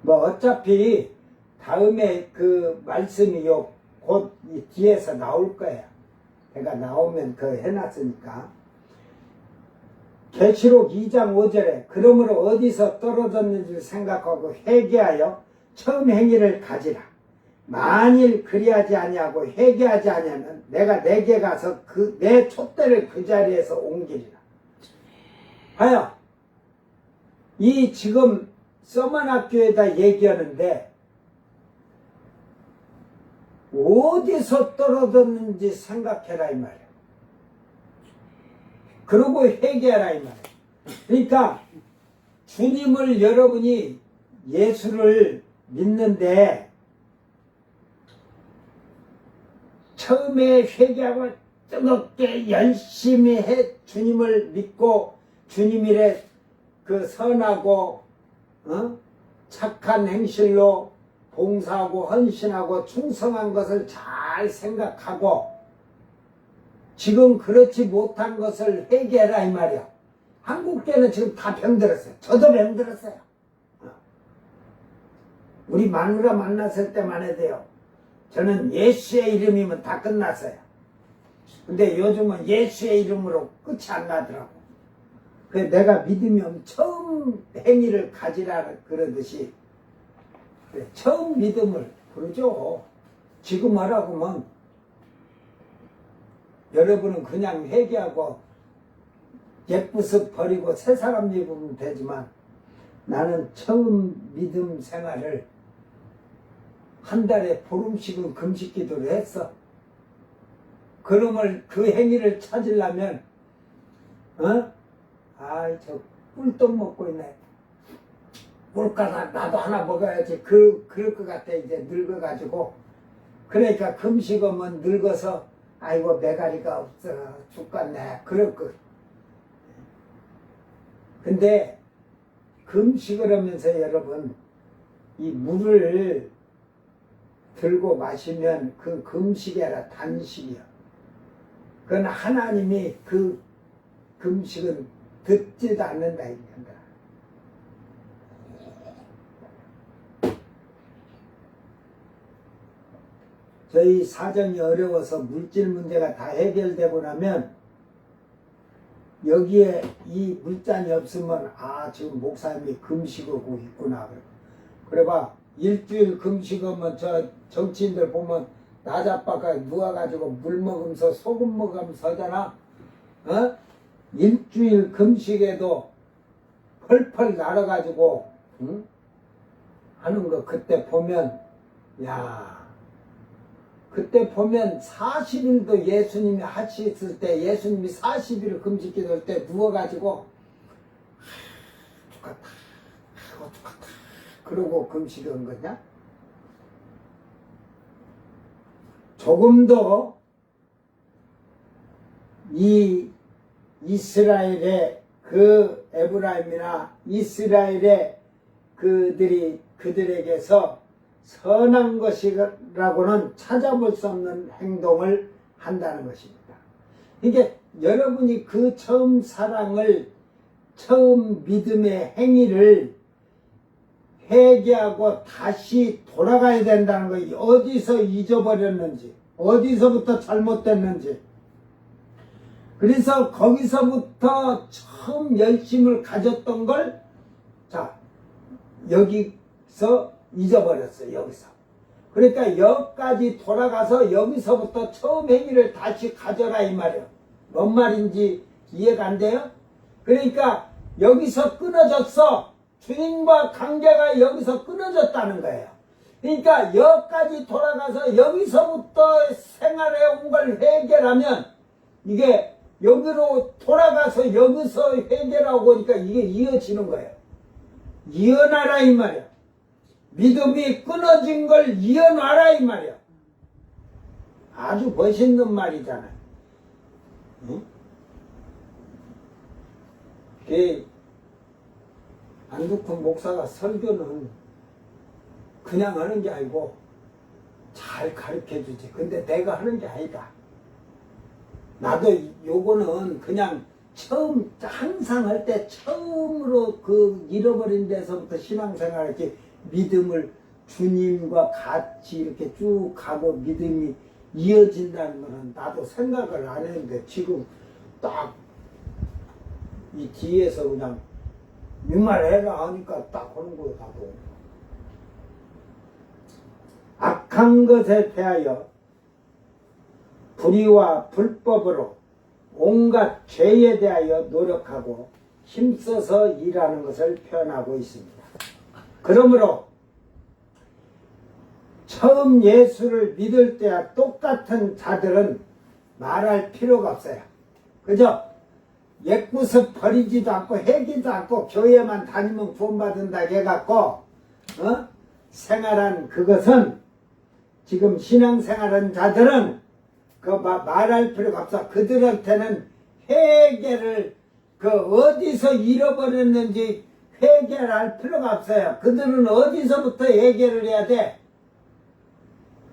뭐 어차피 다음에 그 말씀이요 곧 이 뒤에서 나올 거예요. 내가 나오면 그 해놨으니까. 계시록 2장 5절에 그러므로 어디서 떨어졌는지를 생각하고 회개하여 처음 행위를 가지라. 만일 그리하지 아니하고 회개하지 아니하면 내가 내게 가서 내 촛대를 그 자리에서 옮기리라. 하여 이 지금 서머학교에다 얘기하는데 어디서 떨어졌는지 생각해라 이 말이야. 그러고 회개하라 이 말이야. 그러니까 주님을 여러분이 예수를 믿는데 처음에 회개하고 뜨겁게 열심히 주님을 믿고 주님 일에 그 선하고 착한 행실로 봉사하고 헌신하고 충성한 것을 잘 생각하고 지금 그렇지 못한 것을 회개해라 이 말이야. 한국교회는 지금 다 병들었어요. 저도 병들었어요. 우리 마누라 만났을 때만 해도요. 저는 예수의 이름이면 다 끝났어요. 근데 요즘은 예수의 이름으로 끝이 안 나더라고. 그래서 내가 믿으면 처음 행위를 가지라 그러듯이 처음 믿음을 그러죠. 지금 하라고면 여러분은 그냥 회개하고 옛부습 버리고 새 사람 입으면 되지만 나는 처음 믿음 생활을 한 달에 보름씩은 금식 기도를 했어. 그놈을 그 행위를 찾으려면 아이 저 꿀떡 먹고 있네. 꿀가다 나도 하나 먹어야지. 그럴 것 같아. 이제 늙어가지고. 그러니까 금식하면 늙어서 아이고 메가리가 없어 죽겠네. 그럴 거. 근데 금식을 하면서 여러분 이 물을 들고 마시면 그 금식이 아니라 단식이야. 그건 하나님이 그 금식은 듣지도 않는다 이겁니다. 저희 사정이 어려워서 물질 문제가 다 해결되고 나면 여기에 이 물잔이 없으면 아 지금 목사님이 금식하고 있구나. 그래 봐 일주일 금식하면 저 정치인들 보면 나자빠가 누워가지고 물 먹으면서 소금 먹으면서 하잖아. 일주일 금식에도 펄펄 날아가지고 하는 거 그때 보면 야 그때 보면 40일도 예수님이 하셨을 때 예수님이 40일을 금식 기도할 때 누워가지고 죽겠다 죽겠다 그러고 금식한 거냐? 조금도 이 이스라엘의 그 에브라임이나 이스라엘의 그들에게서 선한 것이라고는 찾아볼 수 없는 행동을 한다는 것입니다. 이게 여러분이 그 처음 사랑을 처음 믿음의 행위를 회개하고 다시 돌아가야 된다는 거예요. 어디서 잊어버렸는지 어디서부터 잘못됐는지 그래서 거기서부터 처음 열심을 가졌던 걸 자 여기서 잊어버렸어요. 여기서 그러니까 여기까지 돌아가서 여기서부터 처음 행위를 다시 가져라 이 말이에요. 뭔 말인지 이해가 안 돼요? 그러니까 여기서 끊어졌어. 주님과 관계가 여기서 끊어졌다는 거예요. 그러니까 여기까지 돌아가서 여기서부터 생활해 온 걸 해결하면 이게 여기로 돌아가서 여기서 해결하고 오니까 이게 이어지는 거예요. 이어놔라 이 말이야. 믿음이 끊어진 걸 이어놔라 이 말이야. 아주 멋있는 말이잖아요. 응? 안두큰 목사가 설교는 그냥 하는 게 아니고 잘 가르쳐 주지. 근데 내가 하는 게 아니다. 나도 요거는 그냥 처음 항상 할 때 처음으로 그 잃어버린 데서부터 신앙생활 이렇게 믿음을 주님과 같이 이렇게 쭉 가고 믿음이 이어진다는 거는 나도 생각을 안 했는데 지금 딱 이 뒤에서 그냥 민말해라 하니까 딱 하는 거예요. 나도 악한 것에 대하여 불의와 불법으로 온갖 죄에 대하여 노력하고 힘써서 일하는 것을 표현하고 있습니다. 그러므로 처음 예수를 믿을 때와 똑같은 자들은 말할 필요가 없어요. 그죠? 옛구습 버리지도 않고 해기도 않고 교회만 다니면 구원받는다 해갖고 생활한 그것은 지금 신앙생활한 자들은 그 말할 필요가 없어. 그들한테는 회개를 어디서 잃어버렸는지 회개할 필요가 없어요. 그들은 어디서부터 회개를 해야 돼?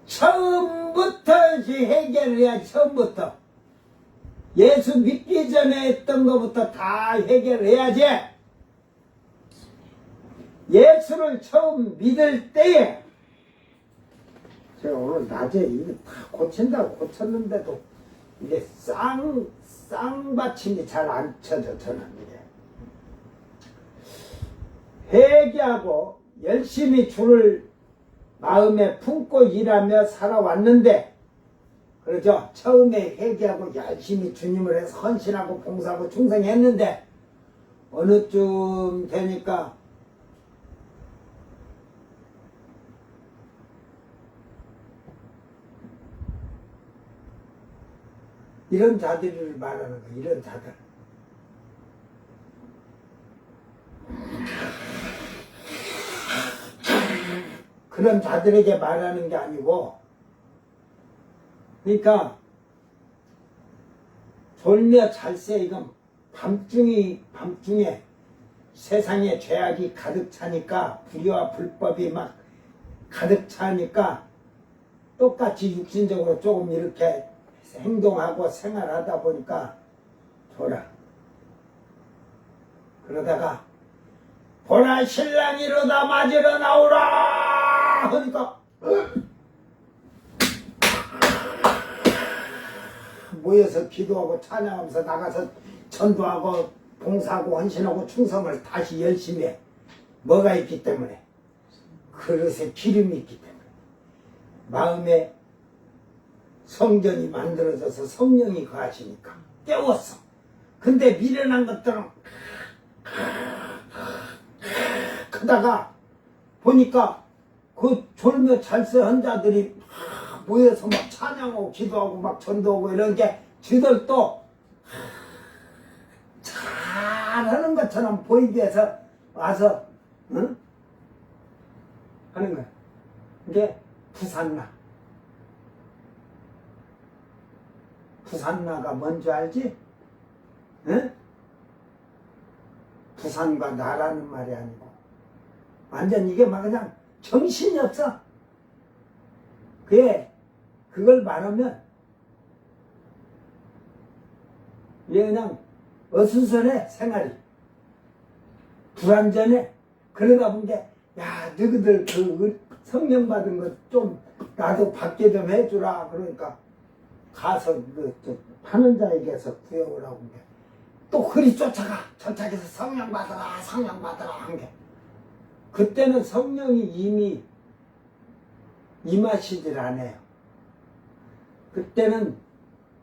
처음부터 회개를 해야 처음부터. 예수 믿기 전에 했던 것부터 다 회개를 해야지. 예수를 처음 믿을 때에, 제가 오늘 낮에 이거 다 고친다고 고쳤는데도 이게 쌍받침이 잘 안 쳐져, 저는 이게. 회개하고 열심히 주를 마음에 품고 일하며 살아왔는데, 그러죠? 처음에 회개하고 열심히 주님을 해서 헌신하고 봉사하고 충성했는데 어느 쯤 되니까 이런 자들을 말하는 거예요. 이런 자들. 그런 자들에게 말하는 게 아니고, 그러니까 졸며 잘새 이건 밤중에 세상에 죄악이 가득 차니까, 불의와 불법이 막 가득 차니까 똑같이 육신적으로 조금 이렇게 행동하고 생활하다 보니까 졸아. 그러다가 보라 신랑이 이러다 맞으러 나오라 하니까 모여서 기도하고 찬양하면서 나가서 전도하고 봉사하고 헌신하고 충성을 다시 열심히 해. 뭐가 있기 때문에? 그릇에 기름이 있기 때문에. 마음에 성전이 만들어져서 성령이 거하시니까 깨웠어. 근데 미련한 것들은 크다가 보니까 그 졸며 잘세 헌자들이 모여서 막 찬양하고 기도하고 막 전도하고 이런 게 지들도 잘하는 것처럼 보이기 위해서 와서 응? 하는 거야. 이게 부산나. 부산나가 뭔지 알지? 응? 부산과 나라는 말이 아니고 완전 이게 막 그냥 정신이 없어. 그걸 말하면 이게 그냥 어수선해 생활이. 불완전해. 그러다 본 게 야 너희들 그 성령 받은 것 좀 나도 받게 좀 해주라. 그러니까 가서 그 파는 자에게서 구역을 하고 또 그리 쫓아가. 전착해서 성령 받아라 성령 받아라 한 게. 그때는 성령이 이미 임하시질 않아요. 그때는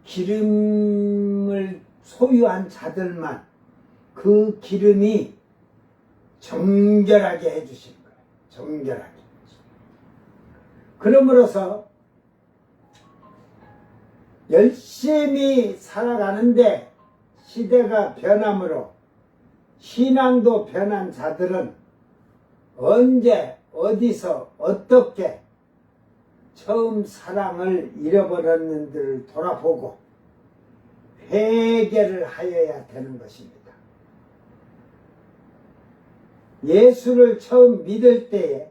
기름을 소유한 자들만 그 기름이 정결하게 해주시는 거예요. 정결하게. 그러므로서 열심히 살아가는데 시대가 변함으로 신앙도 변한 자들은 언제 어디서 어떻게 처음 사랑을 잃어버렸는지를 돌아보고 회개를 하여야 되는 것입니다. 예수를 처음 믿을 때에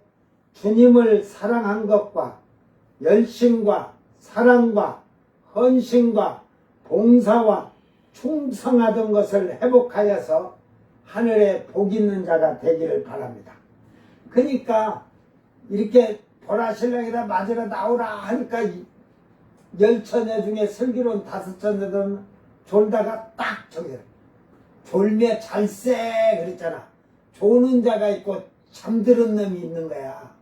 주님을 사랑한 것과 열심과 사랑과 헌신과 봉사와 충성하던 것을 회복하여서 하늘에 복 있는 자가 되기를 바랍니다. 그러니까 이렇게 보라 신랑이라 맞으러 나오라 하니까 10처녀 중에 슬기로운 5처녀들은 졸다가 딱 정해. 졸며 잘세 그랬잖아. 조는 자가 있고 잠드는 놈이 있는 거야.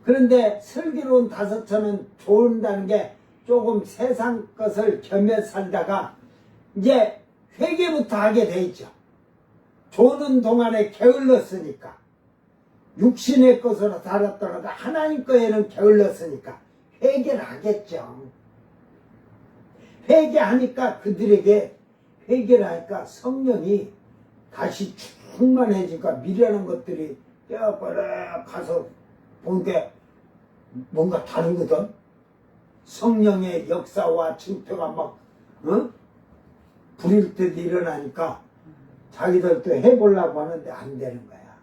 그런데 슬기로운 5처는 졸다는 게 조금 세상 것을 겸해 살다가 이제 회개부터 하게 돼 있죠. 조는 동안에 게을렀으니까. 육신의 것으로 살았더라도 하나님 거에는 게을렀으니까 회개를 하겠죠. 회개하니까 그들에게 회개를 하니까 성령이 다시 충만해지니까 미련한 것들이 떼어버려 가서 본 게 뭔가 다르거든. 성령의 역사와 증표가 막 불일 때도 일어나니까 자기들도 해보려고 하는데 안 되는 거야.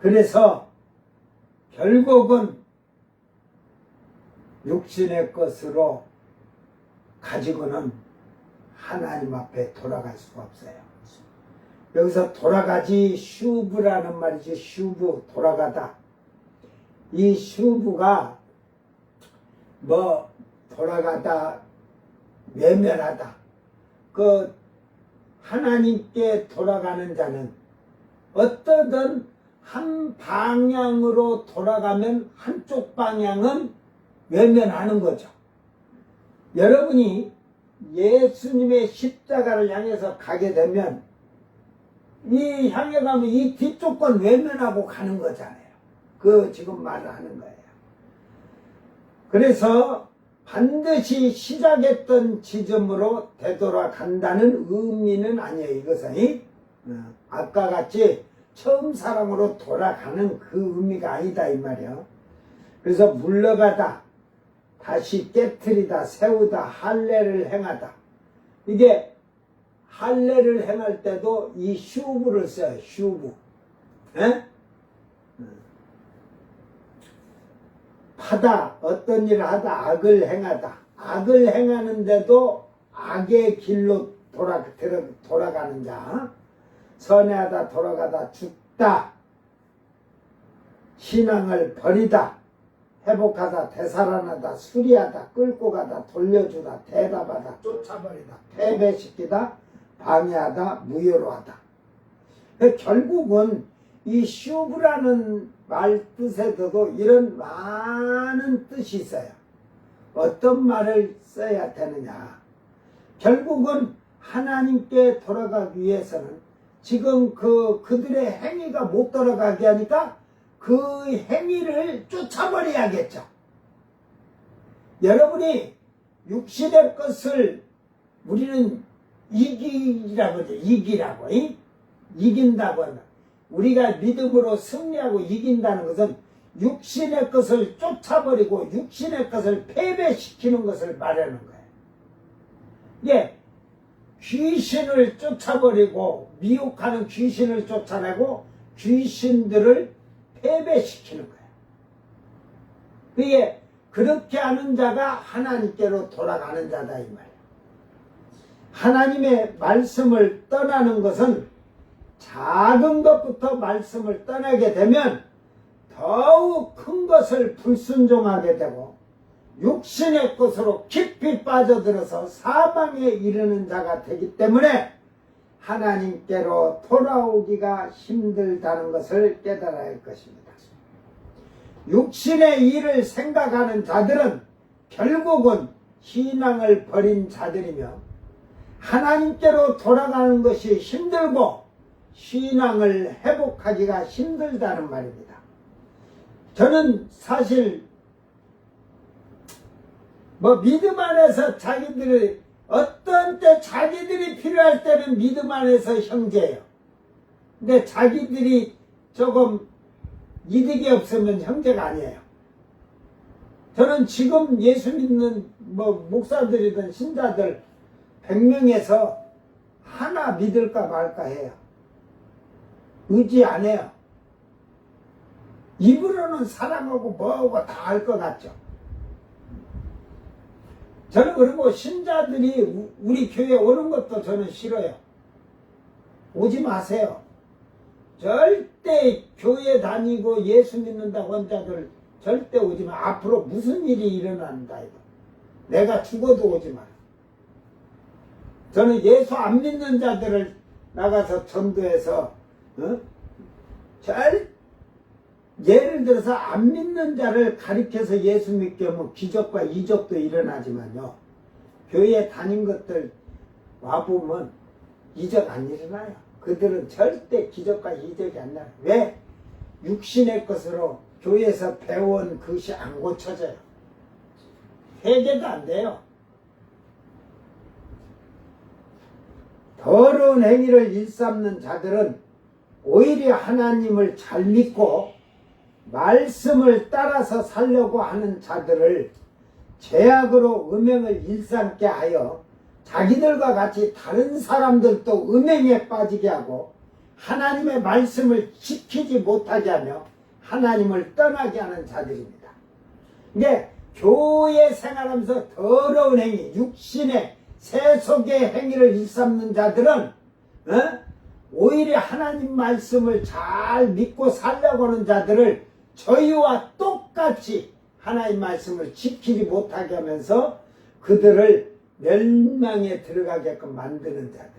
그래서 결국은 육신의 것으로 가지고는 하나님 앞에 돌아갈 수가 없어요. 여기서 돌아가지 슈브라는 말이지. 슈브, 돌아가다. 이 슈브가 뭐 돌아가다, 외면하다. 그 하나님께 돌아가는 자는 어떠든 한 방향으로 돌아가면 한쪽 방향은 외면하는 거죠. 여러분이 예수님의 십자가를 향해서 가게 되면 이 향해 가면 이 뒤쪽 건 외면하고 가는 거잖아요. 그 지금 말을 하는 거예요. 그래서 반드시 시작했던 지점으로 되돌아간다는 의미는 아니에요. 이것은 아까 같이 처음 사랑으로 돌아가는 그 의미가 아니다 이 말이에요. 그래서 물러가다, 다시 깨트리다, 세우다, 할례를 행하다. 이게 할례를 행할 때도 이 슈브를 써요. 슈브. 에? 하다, 어떤 일을 하다, 악을 행하다. 악을 행하는데도 악의 길로 돌아가는 자. 선회하다, 돌아가다, 죽다. 신앙을 버리다. 회복하다, 되살아나다, 수리하다, 끌고 가다, 돌려주다, 대답하다, 쫓아버리다, 패배시키다, 방해하다, 무효로 하다. 결국은 이 슈브라는 말 뜻에서도 이런 많은 뜻이 있어요. 어떤 말을 써야 되느냐. 결국은 하나님께 돌아가기 위해서는 지금 그들의 행위가 못 돌아가게 하니까 그 행위를 쫓아버려야겠죠. 여러분이 육신의 것을 우리는 이기라고 하죠. 이기라고. 이긴다고 한다. 우리가 믿음으로 승리하고 이긴다는 것은 육신의 것을 쫓아버리고 육신의 것을 패배시키는 것을 말하는 거예요. 예, 귀신을 쫓아버리고 미혹하는 귀신을 쫓아내고 귀신들을 패배시키는 거예요. 그게 그렇게 하는 자가 하나님께로 돌아가는 자다 이 말이에요. 하나님의 말씀을 떠나는 것은 작은 것부터 말씀을 떠나게 되면 더욱 큰 것을 불순종하게 되고 육신의 것으로 깊이 빠져들어서 사망에 이르는 자가 되기 때문에 하나님께로 돌아오기가 힘들다는 것을 깨달아야 할 것입니다. 육신의 일을 생각하는 자들은 결국은 신앙을 버린 자들이며 하나님께로 돌아가는 것이 힘들고 신앙을 회복하기가 힘들다는 말입니다. 저는 사실 믿음 안에서 자기들이 어떤 때 자기들이 필요할 때는 믿음 안에서 형제예요. 근데 자기들이 조금 이득이 없으면 형제가 아니에요. 저는 지금 예수 믿는 목사들이든 신자들 100명에서 하나 믿을까 말까 해요. 의지 안 해요. 입으로는 사랑하고 뭐하고 다 할 것 같죠. 저는 그리고 신자들이 우리 교회에 오는 것도 저는 싫어요. 오지 마세요. 절대 교회 다니고 예수 믿는다고 한 자들 절대 오지 마. 앞으로 무슨 일이 일어난다 이거. 내가 죽어도 오지 마. 저는 예수 안 믿는 자들을 나가서 전도해서 예를 들어서 안 믿는 자를 가리켜서 예수 믿게 하면 기적과 이적도 일어나지만요. 교회에 다닌 것들 와보면 이적 안 일어나요. 그들은 절대 기적과 이적이 안 나요. 왜? 육신의 것으로 교회에서 배운 그것이 안 고쳐져요. 회개도 안 돼요. 더러운 행위를 일삼는 자들은 오히려 하나님을 잘 믿고 말씀을 따라서 살려고 하는 자들을 죄악으로 음행을 일삼게 하여 자기들과 같이 다른 사람들도 음행에 빠지게 하고 하나님의 말씀을 지키지 못하게 하며 하나님을 떠나게 하는 자들입니다. 이게 교회 생활하면서 더러운 행위, 육신의 세속의 행위를 일삼는 자들은 오히려 하나님 말씀을 잘 믿고 살려고 하는 자들을 저희와 똑같이 하나님 말씀을 지키지 못하게 하면서 그들을 멸망에 들어가게끔 만드는 자들이에요.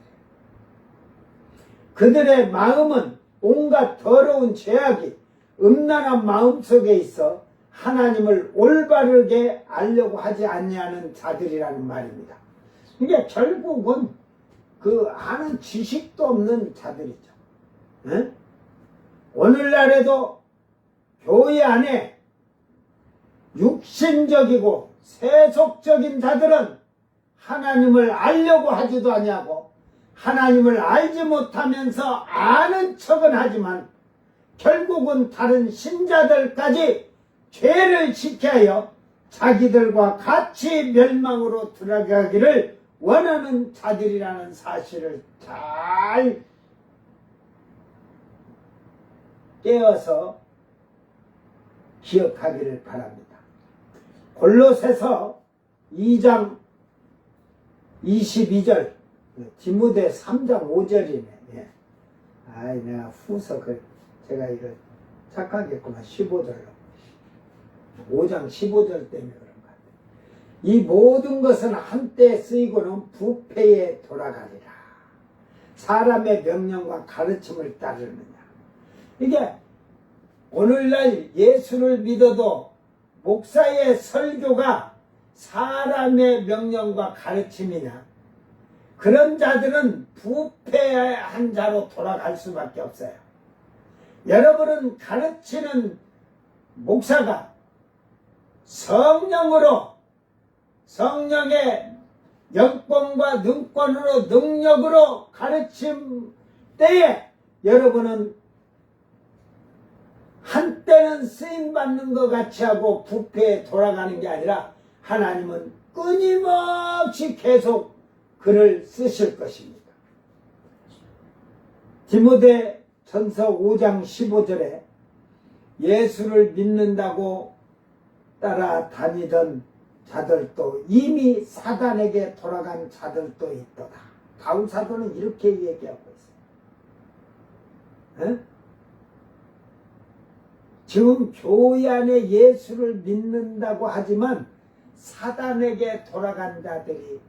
그들의 마음은 온갖 더러운 죄악이 음란한 마음 속에 있어 하나님을 올바르게 알려고 하지 아니하는 자들이라는 말입니다. 이게 결국은 그 아는 지식도 없는 자들이죠. 에? 오늘날에도 교회 안에 육신적이고 세속적인 자들은 하나님을 알려고 하지도 아니하고 하나님을 알지 못하면서 아는 척은 하지만 결국은 다른 신자들까지 죄를 지켜야 자기들과 같이 멸망으로 들어가기를 원하는 자들이라는 사실을 잘 깨어서 기억하기를 바랍니다. 골로새서 2장 22절, 디모데 3장 5절이네. 예. 아이, 내가 후석을, 제가 이거 착각했구나. 15절로. 5장 15절 때문에 그런 것 같아요. 이 모든 것은 한때 쓰이고는 부패에 돌아가리라. 사람의 명령과 가르침을 따르느냐. 이게 오늘날 예수를 믿어도 목사의 설교가 사람의 명령과 가르침이냐, 그런 자들은 부패한 자로 돌아갈 수밖에 없어요. 여러분은 가르치는 목사가 성령으로, 성령의 영권과 능권으로, 능력으로 가르침 때에 여러분은 한때는 쓰임받는 것 같이 하고 부패에 돌아가는 게 아니라 하나님은 끊임없이 계속 글을 쓰실 것입니다. 디모데 전서 5장 15절에 예수를 믿는다고 따라다니던 자들도 이미 사단에게 돌아간 자들도 있도다. 바울 사도는 이렇게 얘기하고 있어요. 에? 지금 교회 안에 예수를 믿는다고 하지만 사단에게 돌아간 자들이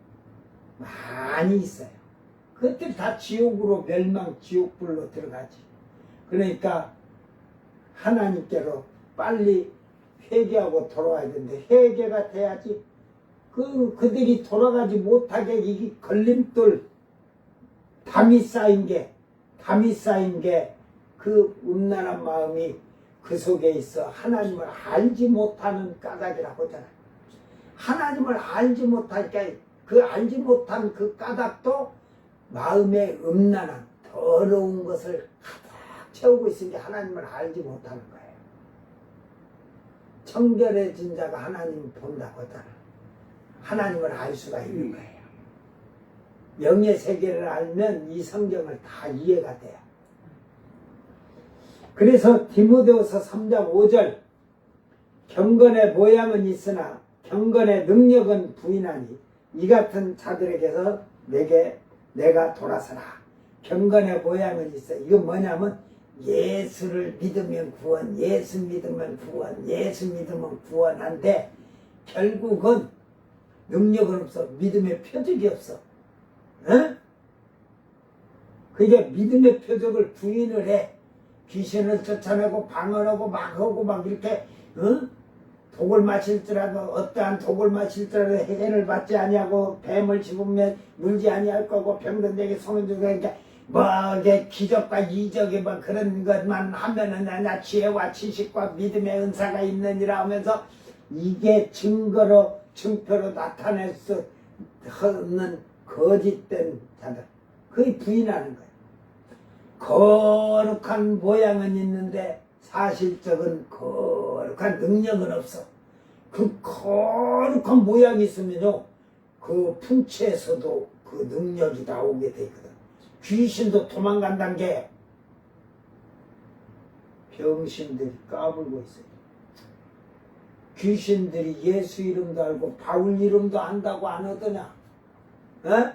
많이 있어요. 그것들 다 지옥으로 멸망, 지옥불로 들어가지. 그러니까 하나님께로 빨리 회개하고 돌아와야 되는데, 회개가 돼야지 그들이 돌아가지 못하게 이 걸림돌, 담이 쌓인 게 그 음란한 마음이 그 속에 있어 하나님을 알지 못하는 까닭이라고 하잖아요. 하나님을 알지 못하니까 그 알지 못한 그 까닭도 마음의 음란한 더러운 것을 가득 채우고 있으니 하나님을 알지 못하는 거예요. 청결해진 자가 하나님을 본다고 하잖아요. 하나님을 알 수가 있는 거예요. 영의 세계를 알면 이 성경을 다 이해가 돼요. 그래서 디모데후서 3장 5절, 경건의 모양은 있으나 경건의 능력은 부인하니 이 같은 자들에게서 내가 돌아서라. 경건의 모양은 있어. 이건 뭐냐면 예수를 믿으면 구원, 예수 믿으면 구원, 예수 믿으면 구원한데 결국은 능력은 없어. 믿음의 표적이 없어. 어? 그게 믿음의 표적을 부인을 해. 귀신을 쫓아내고 방언하고 막 하고 막 이렇게 독을 마실지라도 어떠한 독을 마실지라도 해를 받지 아니하고 뱀을 집으면 물지 아니할 거고 병든에게 손을 주고 그러니까 뭐 이게 기적과 이적이 뭐 그런 것만 하면은 나 지혜와 지식과 믿음의 은사가 있느니라 하면서 이게 증거로 증표로 나타낼 수 없는 거짓된 자들, 그게 부인하는 거예요. 거룩한 모양은 있는데 사실적인 거룩한 능력은 없어. 그 거룩한 모양이 있으면요, 그 풍채에서도 그 능력이 나오게 되거든. 귀신도 도망간다는 게 병신들이 까불고 있어요. 귀신들이 예수 이름도 알고 바울 이름도 안다고 안 하더냐? 에?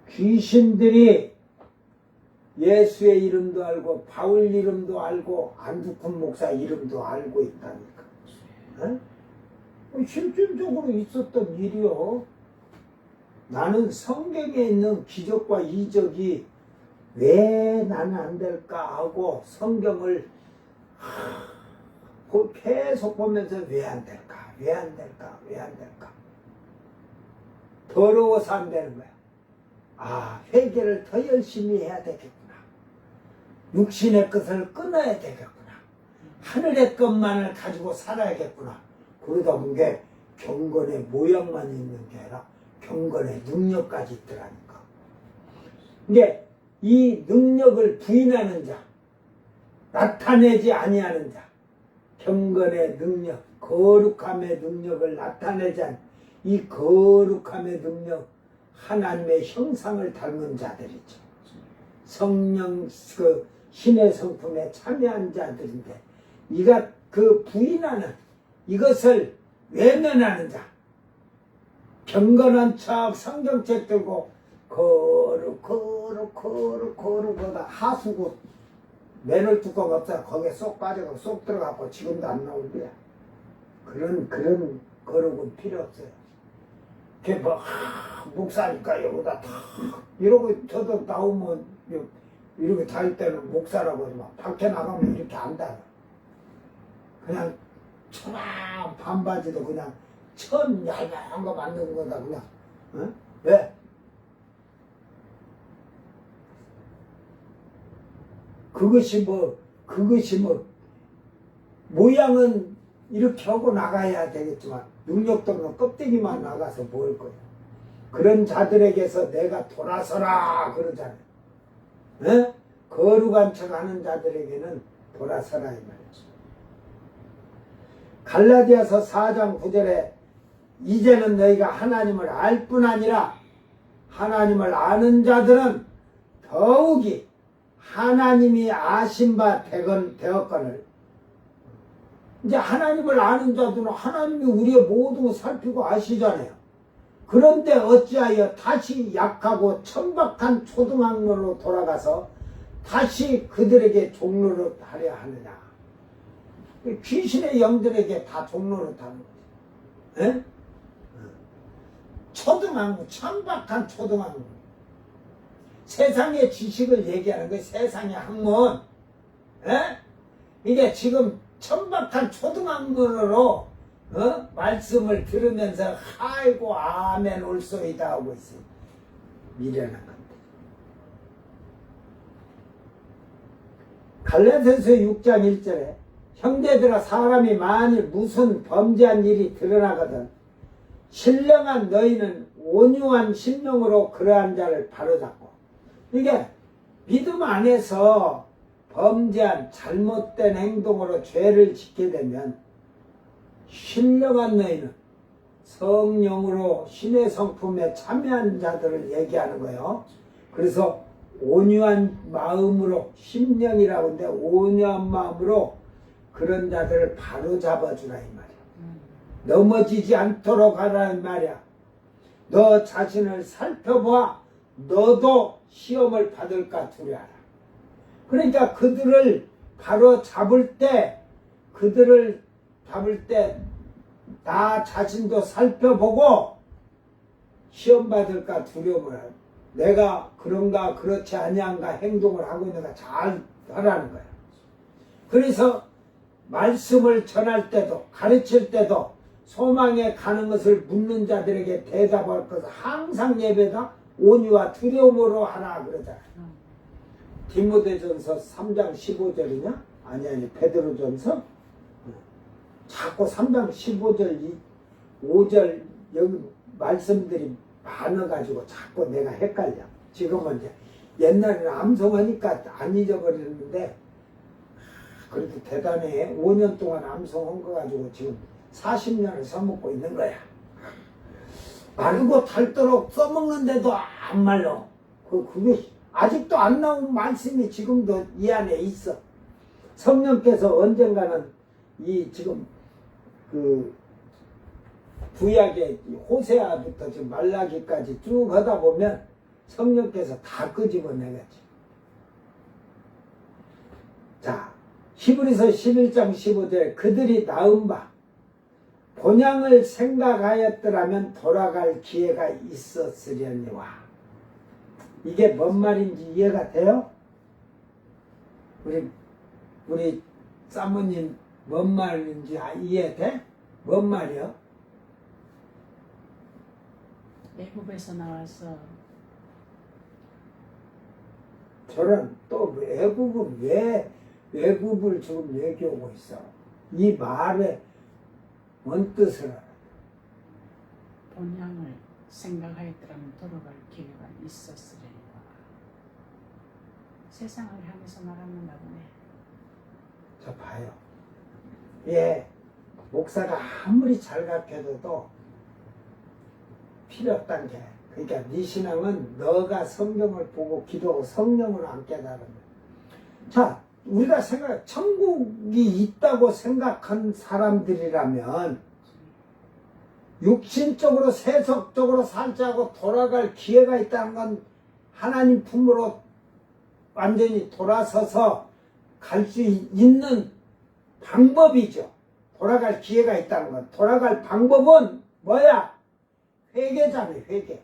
귀신들이 예수의 이름도 알고 바울 이름도 알고 안두쿤 목사 이름도 알고 있다니까. 실질적으로 있었던 일이요. 나는 성경에 있는 기적과 이적이 왜 나는 안 될까 하고 성경을 계속 보면서 왜 안 될까? 왜 안 될까? 왜 안 될까? 더러워서 안 되는 거야. 아, 회개를 더 열심히 해야 되겠구나. 육신의 것을 끊어야 되겠구나. 하늘의 것만을 가지고 살아야겠구나. 그러다 본 게 경건의 모양만 있는 게 아니라 경건의 능력까지 있더라니까. 이게 이 능력을 부인하는 자, 나타내지 아니하는 자, 경건의 능력, 거룩함의 능력을 나타내지 않는 이 거룩함의 능력, 하나님의 형상을 닮은 자들이죠. 성령 그 신의 성품에 참여한 자들인데, 이가 그 부인하는 이것을 외면하는 자, 경건한 척 성경책 들고 거룩하다 하수구 맨홀 뚜껑 없어 거기에 쏙 빠져서 쏙 들어가고 지금도 안 나올 거야. 그런 거룩은 필요 없어요. 걔 뭐 목사니까 여기다 다 이러고 저도 나오면 이렇게 다닐 때는 목사라고 하지 마. 밖에 나가면 이렇게 안 달아. 그냥 초란 반바지도 그냥 천 얇은 거 만든 거다 그냥. 어? 왜? 그것이 뭐 모양은 이렇게 하고 나가야 되겠지만 능력도 없는 껍데기만 나가서 뭘 거야. 그런 자들에게서 내가 돌아서라 그러잖아요. 에? 거룩한 척 하는 자들에게는 돌아서라 이 말이지. 갈라디아서 4장 9절에 이제는 너희가 하나님을 알 뿐 아니라 하나님을 아는 자들은 더욱이 하나님이 아신 바 되었거늘. 이제 하나님을 아는 자들은 하나님이 우리의 모든 걸 살피고 아시잖아요. 그런데 어찌하여 다시 약하고 천박한 초등학교로 돌아가서 다시 그들에게 종로를 하려 하느냐. 귀신의 영들에게 다 종로를 하는 거지. 에? 초등학교, 천박한 초등학교. 세상의 지식을 얘기하는 거예요. 세상의 학문. 에? 이게 지금 천박한 초등학문으로 말씀을 들으면서 아이고 아멘 올소이다 하고 있어요. 미련한 건데. 갈라디아서 6장 1절에 형제들아 사람이 만일 무슨 범죄한 일이 드러나거든 신령한 너희는 온유한 심령으로 그러한 자를 바로잡고, 이게 믿음 안에서 범죄한 잘못된 행동으로 죄를 짓게 되면 신령한 너희는 성령으로 신의 성품에 참여한 자들을 얘기하는 거예요. 그래서 온유한 마음으로, 심령이라고 하는데 온유한 마음으로 그런 자들을 바로 잡아주라 이 말이야. 넘어지지 않도록 하라는 말이야. 너 자신을 살펴봐. 너도 시험을 받을까 두려워하라. 그러니까 그들을 바로 잡을 때 나 자신도 살펴보고 시험 받을까 두려움을 하라. 내가 그런가 그렇지 아니한가 행동을 하고 있는가 잘 하라는 거야. 그래서 말씀을 전할 때도 가르칠 때도 소망에 가는 것을 묻는 자들에게 대답할 것을 항상 예배다 온유와 두려움으로 하라 그러잖아. 디모데전서 3장 15절이냐? 아니 베드로전서? 자꾸 3장 15절 5절 여기 말씀들이 많아가지고 자꾸 내가 헷갈려. 지금은 이제 옛날에는 암송하니까 안 잊어버리는데 그래도 대단해. 5년 동안 암송한 거 가지고 지금 40년을 써먹고 있는 거야. 마르고 닳도록 써먹는데도 안 말려. 그게 아직도 안 나온 말씀이 지금도 이 안에 있어. 성령께서 언젠가는 이 지금 그 구약의 호세아부터 지금 말라기까지 쭉 하다 보면 성령께서 다 끄집어내겠지. 자, 히브리서 11장 15절 그들이 낳은 바 본향을 생각하였더라면 돌아갈 기회가 있었으려니와. 이게 뭔 말인지 이해가 돼요? 우리 사모님 뭔 말인지 이해돼? 뭔 말이요? 애굽에서 나와서 저는 또 애굽은 왜 애굽을 지금 얘기하고 있어? 이 말의 뭔 뜻을 알아? 본향을 생각하였더라면 돌아갈 기회가 있었으리라. 세상을 향해서 말하는가 보네. 저 봐요. 예, 목사가 아무리 잘 가르쳐줘도 필요 없단 게. 그러니까 네 신앙은 너가 성경을 보고 기도하고 성령으로 안 깨달으면. 자, 우리가 천국이 있다고 생각한 사람들이라면 육신적으로 세속적으로 살자고 돌아갈 기회가 있다는 건 하나님 품으로 완전히 돌아서서 갈 수 있는 방법이죠. 돌아갈 기회가 있다는 건. 돌아갈 방법은 뭐야? 회개잖아요, 회개.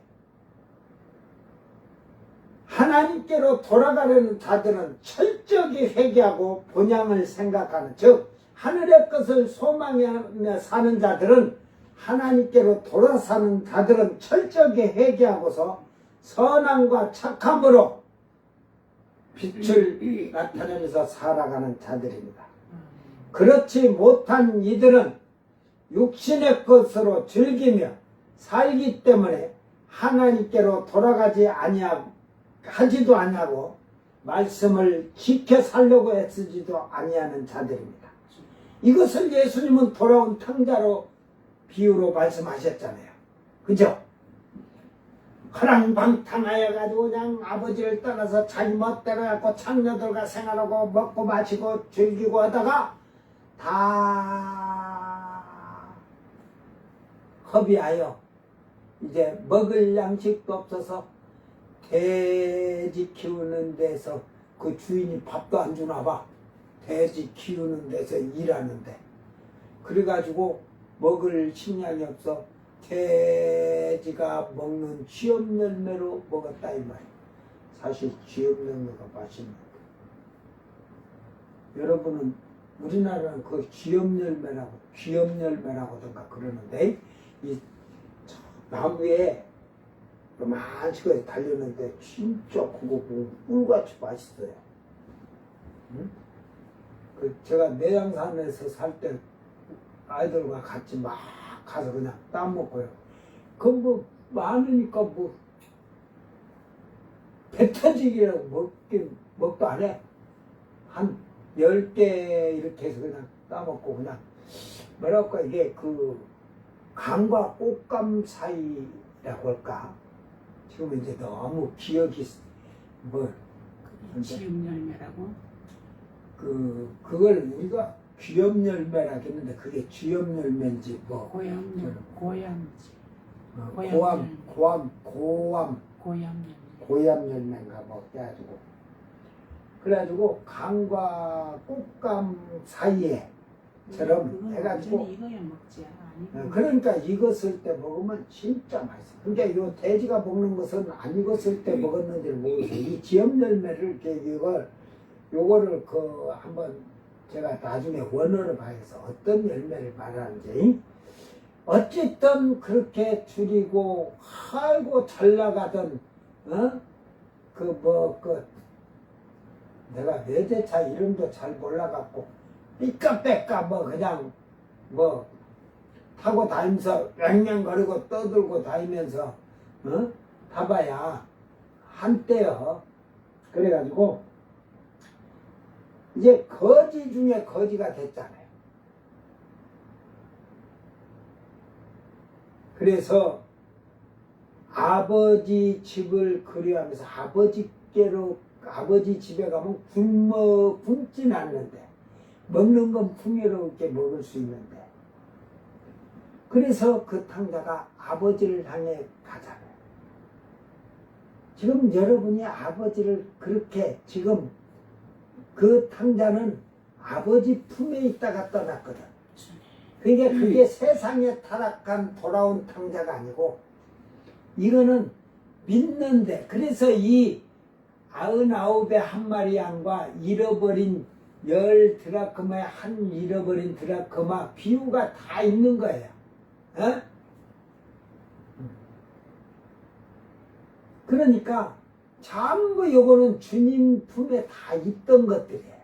하나님께로 돌아가려는 자들은 철저히 회개하고 본향을 생각하는, 즉 하늘의 것을 소망하며 사는 자들은, 하나님께로 돌아서는 자들은 철저히 회개하고서 선함과 착함으로 빛을 나타내면서 살아가는 자들입니다. 그렇지 못한 이들은 육신의 것으로 즐기며 살기 때문에 하나님께로 돌아가지 하지도 아니하고 말씀을 지켜 살려고 애쓰지도 아니하는 자들입니다. 이것을 예수님은 돌아온 탕자로 비유로 말씀하셨잖아요. 그죠? 허랑방탕하여 가지고 그냥 아버지를 떠나서 자기 멋대로 해갖고 창녀들과 생활하고 먹고 마시고 즐기고 하다가 다 허비하여 이제 먹을 양식도 없어서 돼지 키우는 데서 그 주인이 밥도 안 주나 봐. 돼지 키우는 데서 일하는데. 그래가지고 먹을 식량이 없어 돼지가 먹는 쥐업 열매로 먹었다 이 말이야. 사실 쥐업 열매가 맛있는 거야. 여러분은 우리나라는 그 쥐업 열매라고 쥐업 열매라고든가 그러는데 이 나무에 많이 달렸는데 진짜 그거 보면 꿀같이 맛있어요. 응? 제가 내장산에서 살 때 아이들과 같이 막 가서 그냥 따먹고요. 그 뭐 많으니까 뭐 배 터지기라고 먹도 안 해. 한 10개 이렇게 해서 그냥 따먹고 그냥 뭐랄까 이게 그 감과 꽃감 사이라고 할까. 지금 이제 너무 기억이 뭐 지음열매라고? 그걸 우리가 귀염열매라고 했는데 그게 쥐염열매인지 뭐 고얌지. 고암열매인가 뭐 그래가지고 감과 꽃감 사이에처럼 해가지고 이거야 먹지 않아. 그러니까 익었을 때 먹으면 진짜 맛있어. 근데 요 돼지가 먹는 것은 안 익었을 때 먹었는지를 모르겠어요. 이 지엽열매를 이렇게 요거를 한번 제가 나중에 원어를 봐서 어떤 열매를 말하는지. 어쨌든 그렇게 줄이고 아이고 잘 나가던 내가 외제차 이름도 잘 몰라갖고 삐까빼까 뭐 그냥 뭐 타고 다니면서 맹맹거리고 떠들고 다니면서 타봐야 한때요. 그래가지고 이제 거지 중에 거지가 됐잖아요. 그래서 아버지 집을 그리워하면서 아버지께 아버지께로 아버지 집에 가면 굶진 않는데 먹는 건 풍요롭게 먹을 수 있는데 그래서 그 탕자가 아버지를 향해 가잖아요. 지금 여러분이 아버지를 그렇게 지금 그 탕자는 아버지 품에 있다가 떠났거든. 그러니까 그게 세상에 타락한 돌아온 탕자가 아니고 이거는 믿는데 그래서 이 99의 한 마리 양과 잃어버린 10드라크마의 한 잃어버린 드라크마 비유가 다 있는 거예요. 어? 그러니까 전부 요거는 주님 품에 다 있던 것들이에요.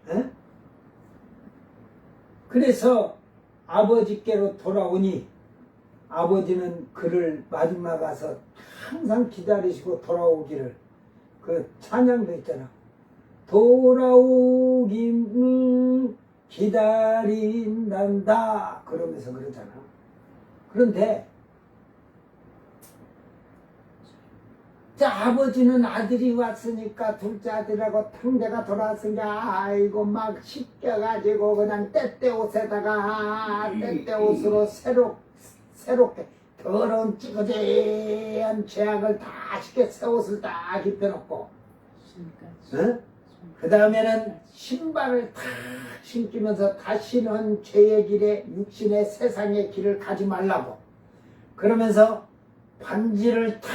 어? 그래서 아버지께로 돌아오니 아버지는 그를 마지막 가서 항상 기다리시고 돌아오기를 그 찬양도 있잖아. 돌아오기를 기다린단다 그러면서 그러잖아. 그런데 자 아버지는 아들이 왔으니까 둘째 아들하고 탕자가 돌아왔으니까 아이고 막 씻겨가지고 그냥 때때옷에다가 때때옷으로 새롭게 더러운 찌그재한 죄악을 다 씻겨 새 옷을 다 입혀놓고 응? 그 다음에는 신발을 다 신기면서 다시는 죄의 길에 육신의 세상의 길을 가지 말라고 그러면서 반지를 탁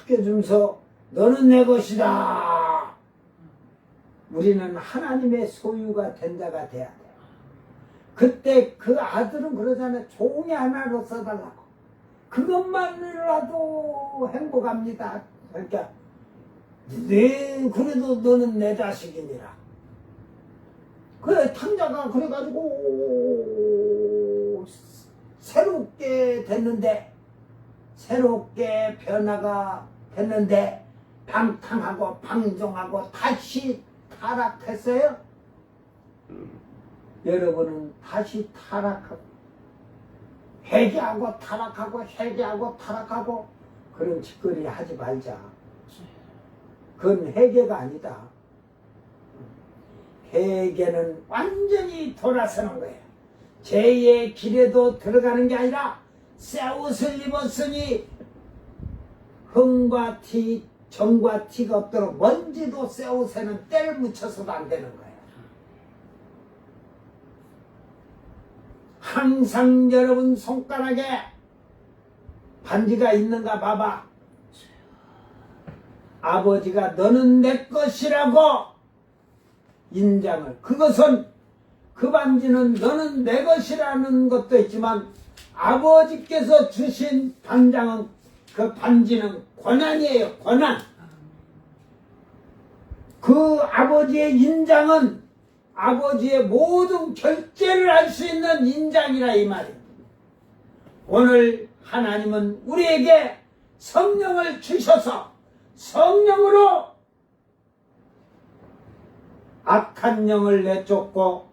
껴주면서 너는 내 것이다. 우리는 하나님의 소유가 된 자가 돼야 돼요. 그때 그 아들은 그러잖아요. 종이 하나로 써달라고. 그것만으로라도 행복합니다. 그러니까 그래도 너는 내 자식이니라. 그래 탕자가 그래가지고 새롭게 됐는데 새롭게 변화가 됐는데 방탕하고 방종하고 다시 타락했어요. 여러분은 다시 타락하고 회개하고 타락하고 회개하고 타락하고 그런 짓거리 하지 말자. 그건 회개가 아니다. 회개는 완전히 돌아서는 거예요. 죄의 길에도 들어가는 게 아니라 새 옷을 입었으니 흥과 티, 정과 티가 없도록 먼지도 새 옷에는 때를 묻혀서도 안 되는 거예요. 항상 여러분 손가락에 반지가 있는가 봐봐. 아버지가 너는 내 것이라고 인장을 그것은 그 반지는 너는 내 것이라는 것도 있지만 아버지께서 주신 반장은 그 반지는 권한이에요. 권한. 그 아버지의 인장은 아버지의 모든 결제를 할 수 있는 인장이라 이 말이에요. 오늘 하나님은 우리에게 성령을 주셔서 성령으로 악한 영을 내쫓고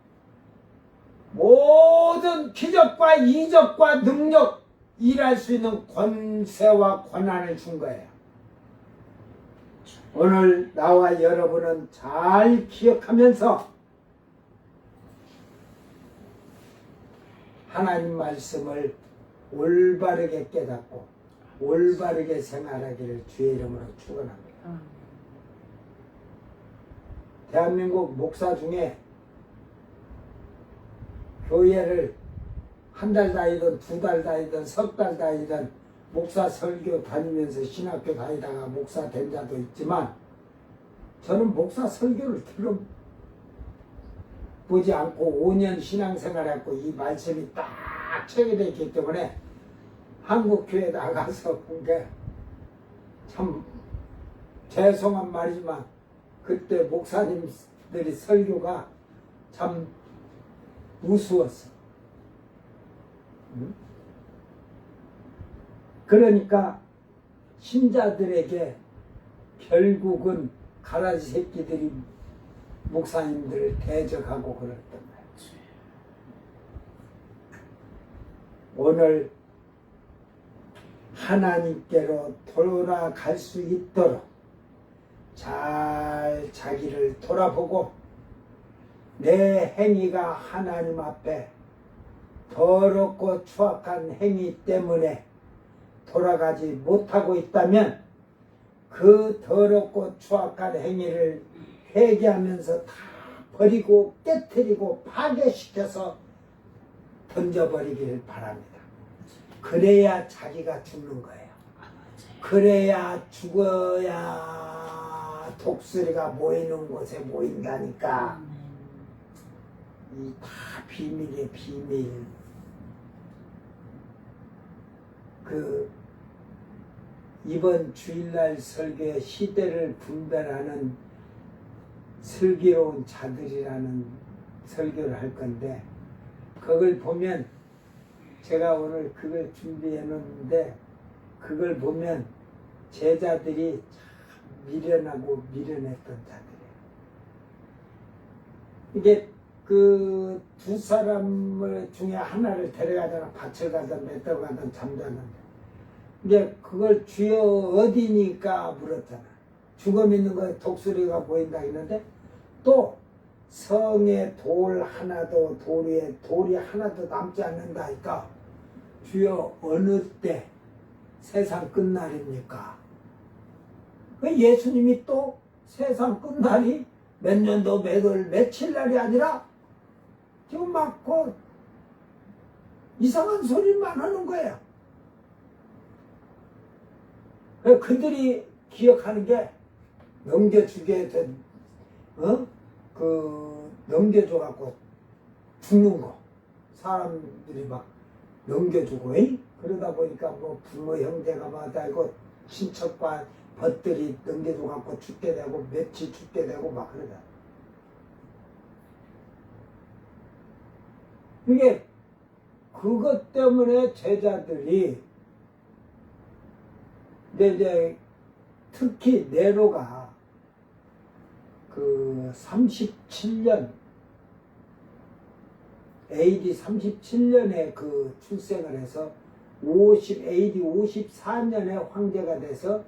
모든 기적과 이적과 능력 일할 수 있는 권세와 권한을 준 거예요. 오늘 나와 여러분은 잘 기억하면서 하나님 말씀을 올바르게 깨닫고 올바르게 생활하기를 주의 이름으로 축원합니다. 대한민국 목사 중에 교회를 한 달 다니든 2달 다니든 3달 다니든 목사 설교 다니면서 신학교 다니다가 목사 된 자도 있지만 저는 목사 설교를 들어보지 않고 5년 신앙생활했고 이 말씀이 딱 체계되어 있기 때문에 한국교회 나가서 본 게 참 죄송한 말이지만 그때 목사님들이 설교가 참 우스웠어. 응? 그러니까 신자들에게 결국은 가라지 새끼들이 목사님들을 대적하고 그랬던 거야. 오늘 하나님께로 돌아갈 수 있도록 잘 자기를 돌아보고 내 행위가 하나님 앞에 더럽고 추악한 행위 때문에 돌아가지 못하고 있다면 그 더럽고 추악한 행위를 회개하면서 다 버리고 깨트리고 파괴시켜서 던져버리길 바랍니다. 그래야 자기가 죽는 거예요. 그래야 죽어야 독수리가 모이는 곳에 모인다니까. 이 다 비밀이에요, 비밀. 이번 주일날 설교에 시대를 분별하는 슬기로운 자들이라는 설교를 할 건데, 그걸 보면 제가 오늘 그걸 준비해 놓는데, 그걸 보면 제자들이 참 미련하고 미련했던 자들이에요. 이게 그 두 사람을 중에 하나를 데려가다가 밭을 가든 맷돌 가든 잠자는데, 이게 그걸 주여 어디니까 물었잖아. 죽음 있는 거 독수리가 보인다 했는데, 또 성에 돌 하나도 돌이 하나도 남지 않는다 하니까 주여 어느 때 세상 끝날입니까? 예수님이 또 세상 끝날이 몇 년도 며칠 날이 아니라 지금 막 이상한 소리만 하는 거예요. 그들이 기억하는 게 넘겨주게 된, 넘겨줘갖고 죽는 거. 사람들이 막 넘겨주고, 그러다 보니까 뭐 부모 형제가 마다이고 친척과 벗들이 넘겨줘갖고 죽게 되고 며칠 죽게 되고 막 그러다. 이게 그것 때문에 제자들이 이제 특히 네로가 그 37년 AD 37년에 그 출생을 해서 AD 54년에 황제가 돼서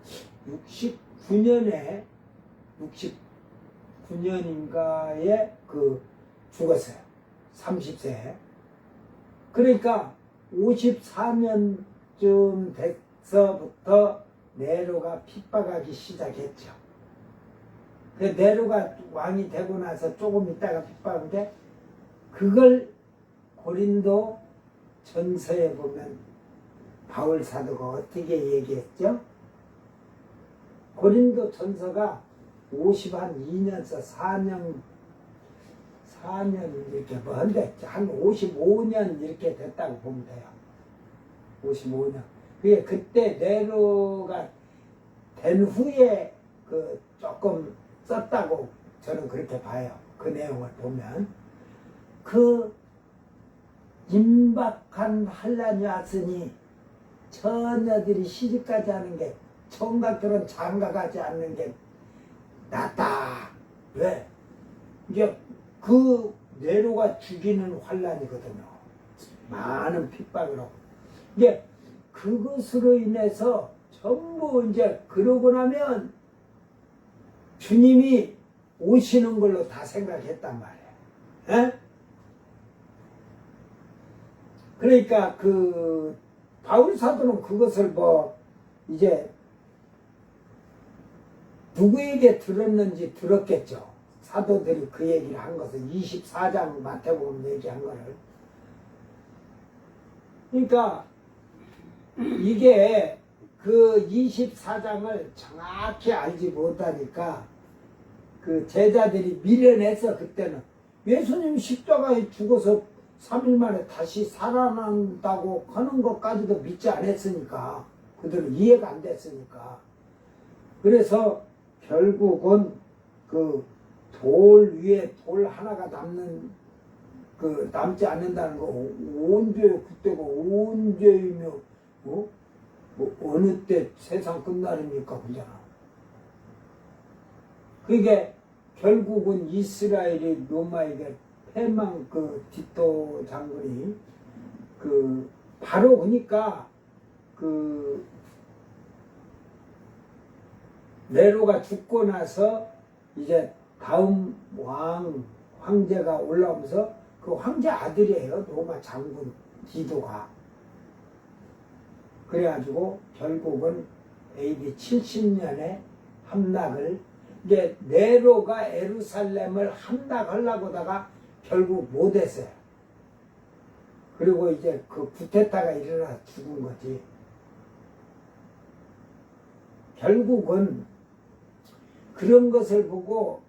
69년인가에 그 죽었어요. 30세에. 그러니까 54년쯤 돼서부터 네로가 핍박하기 시작했죠. 네로가 왕이 되고 나서 조금 있다가 핍박하는데, 그걸 고린도 전서에 보면 바울 사도가 어떻게 얘기했죠? 고린도 전서가 52년서 4년 이렇게 뭔데 한 55년 이렇게 됐다고 보면 돼요. 55년. 그때 네로가 된 후에 그 조금 썼다고 저는 그렇게 봐요. 그 내용을 보면. 그 임박한 환란이 왔으니 처녀들이 시집가지 않은 게, 총각들은 장가가지 않는 게 낫다. 왜? 이게 그 네로가 죽이는 환란이거든요. 많은 핍박으로. 이게 그것으로 인해서 전부 이제 그러고 나면 주님이 오시는 걸로 다 생각했단 말이에요. 에? 그러니까 그 바울 사도는 그것을 이제 누구에게 들었는지 들었겠죠. 사도들이 그 얘기를 한 것을 24장 마태복음 얘기한 거를. 그러니까 이게 그 24장을 정확히 알지 못하니까 그 제자들이 미련해서 그때는 예수님 십자가에 죽어서 3일 만에 다시 살아난다고 하는 것까지도 믿지 않았으니까, 그들은 이해가 안 됐으니까. 그래서 결국은 그 돌 위에 돌 하나가 남지 않는다는 거, 언제 그때가 언제이며 어느 때 세상 끝날입니까? 그잖아. 그게 결국은 이스라엘이 로마에게 패망, 그 디토 장군이 바로 그러니까 네로가 죽고 나서 이제 다음 황제가 올라오면서 그 황제 아들이에요. 로마 장군 디도가. 그래가지고 결국은 AD 70년에 함락을, 이게 네로가 예루살렘을 함락하려고 하다가 결국 못했어요. 그리고 이제 그 쿠데타가 일어나 죽은 거지. 결국은 그런 것을 보고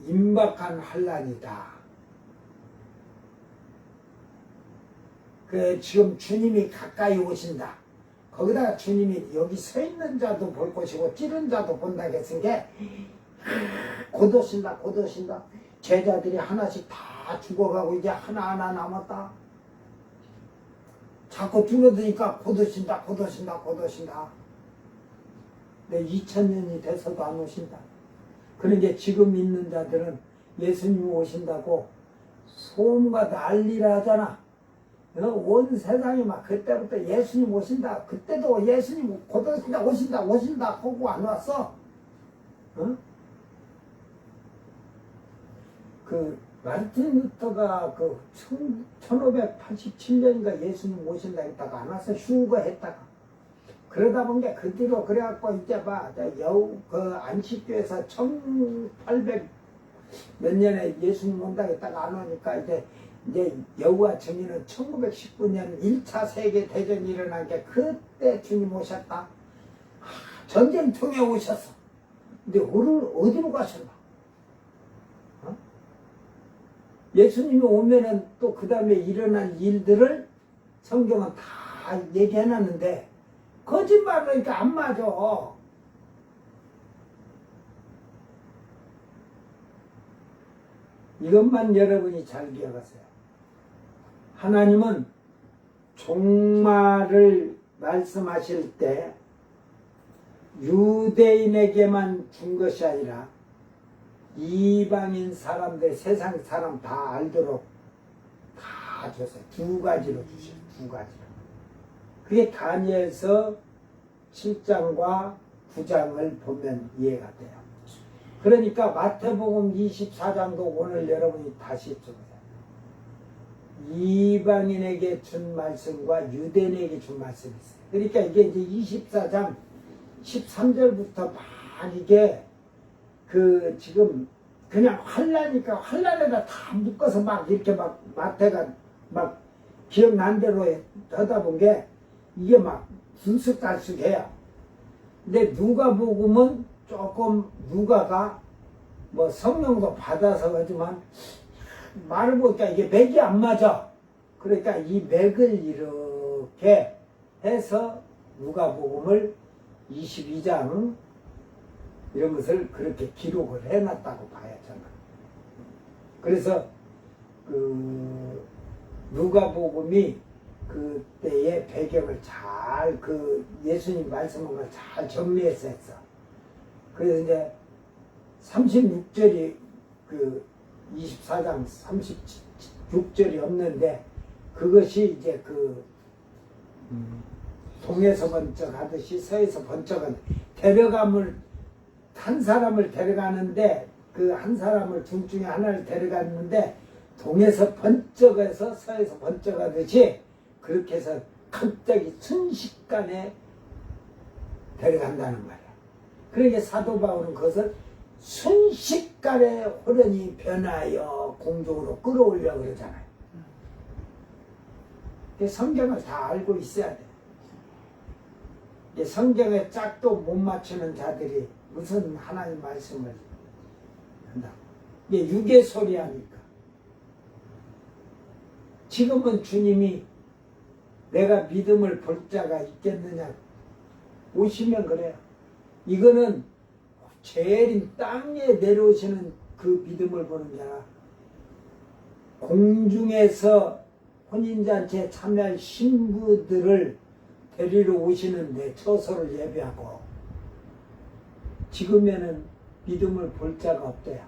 임박한 환란이다. 그 지금 주님이 가까이 오신다. 거기다가 주님이 여기 서 있는 자도 볼 것이고 찌른 자도 본다 했은 게 곧 오신다, 곧 오신다. 제자들이 하나씩 다 죽어가고 이제 하나하나 남았다. 자꾸 줄어드니까 곧 오신다, 곧 오신다, 곧 오신다. 근데 2000년이 돼서도 안 오신다. 그러니까 지금 있는 자들은 예수님 오신다고 소음과 난리를 하잖아. 온 세상이 막 그때부터 예수님 오신다. 그때도 예수님 곧 오신다, 오신다, 오신다 하고 안 왔어. 어? 그 마르틴 루터가 그 1587년인가 예수님 오신다 했다가 안 와서 휴거했다가 그러다 보니까 그 뒤로 그래갖고 이제 그 안식교에서 1800 몇 년에 예수님 온다 했다가 안 오니까 이제 여호와 증인은 1919년 1차 세계대전이 일어난 게 그때 주님 오셨다. 전쟁통에 오셨어. 근데 어디로 가셨나? 어? 예수님이 오면은 또 그 다음에 일어난 일들을 성경은 다 얘기해놨는데 거짓말을 하니까 안 맞아. 이것만 여러분이 잘 기억하세요. 하나님은 종말을 말씀하실 때 유대인에게만 준 것이 아니라 이방인 사람들, 세상 사람 다 알도록 다 줬어요. 두 가지로 주셔요. 두 가지로. 그게 다니엘서 7장과 9장을 보면 이해가 돼요. 그러니까 마태복음 24장도 오늘 여러분이 다시 읽어보세요. 이방인에게 준 말씀과 유대인에게 준 말씀이 있어요. 그러니까 이게 이제 24장 13절부터 막 이게 그 지금 그냥 환란이니까 환란에다 다 묶어서 막 이렇게 막 마태가 막 기억난 대로 하다 본 게 이게 막 들쑥달쑥해요. 근데 누가복음은 조금 누가가 뭐 성령도 받아서 하지만 말을 보니까 이게 맥이 안 맞아. 그러니까 이 맥을 이렇게 해서 누가복음을 22장 이런 것을 그렇게 기록을 해놨다고 봐야 잖아. 그래서 그 누가복음이 그때의 배경을 잘 그 예수님 말씀한 걸 잘 정리해서 했어. 그래서 이제 36절이 그 24장 36절이 없는데 그것이 이제 그 동에서 번쩍하듯이 서에서 번쩍은 한 사람을 데려가는데 그 한 사람을 둘 중에 하나를 데려갔는데 동에서 번쩍해서 서에서 번쩍하듯이 그렇게 해서 갑자기 순식간에 데려간다는 말이야. 그러니까 사도 바울은 그것을 순식간에 호련히 변하여 공중으로 끌어올려 그러잖아요. 성경을 다 알고 있어야 돼. 성경에 짝도 못 맞추는 자들이 무슨 하나님 말씀을 한다고. 이게 유괴소리 하니까. 지금은 주님이 내가 믿음을 볼 자가 있겠느냐. 오시면 그래요. 이거는 제일 땅에 내려오시는 그 믿음을 보는 자라. 공중에서 혼인잔치에 참여할 신부들을 데리러 오시는데 처소를 예배하고 지금에는 믿음을 볼 자가 없대요.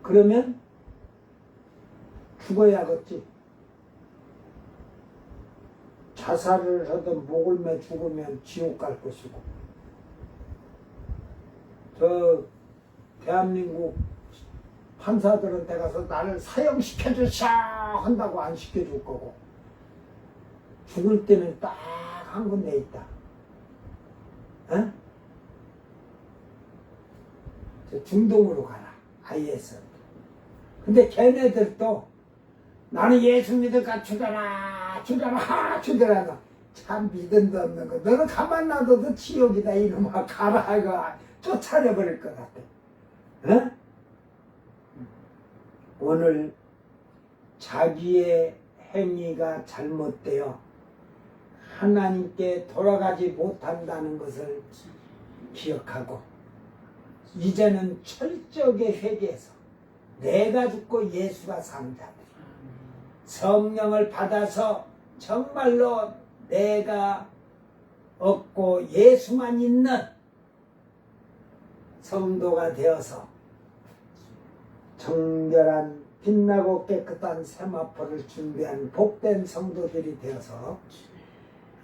그러면 죽어야겠지. 자살을 하든 목을 매 죽으면 지옥 갈 것이고 저 대한민국 판사들한테 가서 나를 사형시켜 주셔 한다고 안 시켜줄 거고, 죽을 때는 딱 한 군데 있다. 어? 저 중동으로 가라. IS. 근데 걔네들도 나는 예수 믿을까 죽여라 죽여라 죽여라. 참 믿음도 없는 거. 너는 가만 놔둬도 지옥이다 이놈아. 가라 이거 쫓아내버릴 것 같아. 어? 오늘 자기의 행위가 잘못되어 하나님께 돌아가지 못한다는 것을 기억하고, 이제는 철저하게 회개해서 내가 죽고 예수가 산 자들, 성령을 받아서 정말로 내가 얻고 예수만 있는 성도가 되어서 정결한 빛나고 깨끗한 세마포를 준비한 복된 성도들이 되어서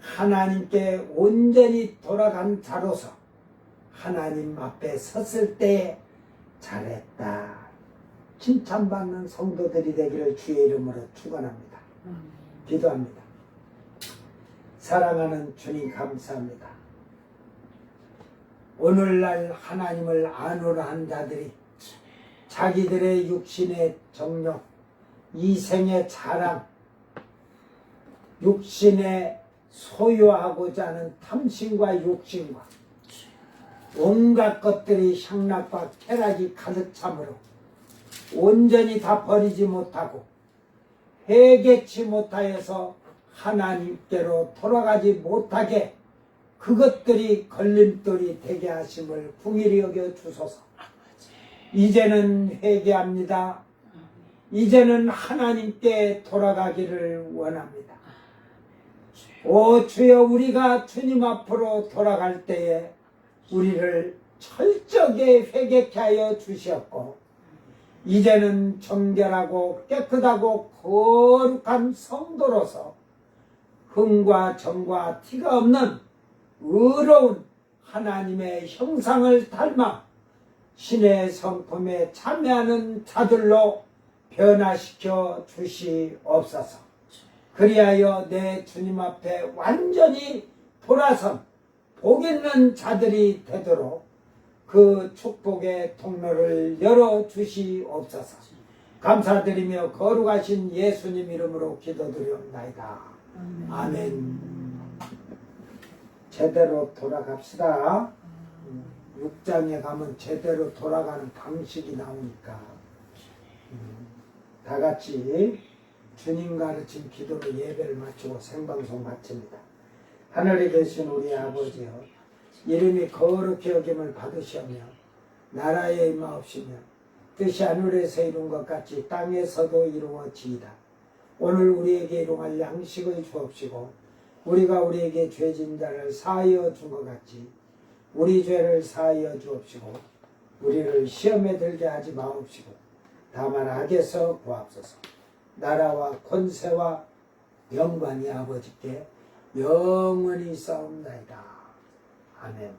하나님께 온전히 돌아간 자로서 하나님 앞에 섰을 때 잘했다 칭찬받는 성도들이 되기를 주의 이름으로 축원합니다. 기도합니다. 사랑하는 주님 감사합니다. 오늘날 하나님을 안으로 한 자들이 자기들의 육신의 정욕, 이생의 자랑, 육신의 소유하고자 하는 탐심과 욕심과 온갖 것들이 향락과 쾌락이 가득 참으로 온전히 다 버리지 못하고 회개치 못하여서 하나님께로 돌아가지 못하게 그것들이 걸림돌이 되게 하심을 긍휼히 여겨 주소서. 이제는 회개합니다. 이제는 하나님께 돌아가기를 원합니다. 오 주여, 우리가 주님 앞으로 돌아갈 때에 우리를 철저하게 회개케 하여 주시었고, 이제는 정결하고 깨끗하고 거룩한 성도로서 흠과 정과 티가 없는 의로운 하나님의 형상을 닮아 신의 성품에 참여하는 자들로 변화시켜 주시옵소서. 그리하여 내 주님 앞에 완전히 돌아선 복 있는 자들이 되도록 그 축복의 통로를 열어 주시옵소서. 감사드리며 거룩하신 예수님 이름으로 기도드리옵나이다. 아멘. 제대로 돌아갑시다. 6장에 가면 제대로 돌아가는 방식이 나오니까 다 같이 주님 가르친 기도로 예배를 마치고 생방송 마칩니다. 하늘에 계신 우리 아버지여, 이름이 거룩히 여김을 받으시며 나라의 임하옵시며 뜻이 하늘에서 이룬 것 같이 땅에서도 이루어지이다. 오늘 우리에게 일용할 양식을 주옵시고, 우리가 우리에게 죄진 자를 사하여 준 것 같이 우리 죄를 사하여 주옵시고, 우리를 시험에 들게 하지 마옵시고 다만 악에서 구하옵소서. 나라와 권세와 영광이 아버지께 영원히 싸움나이다. 아멘.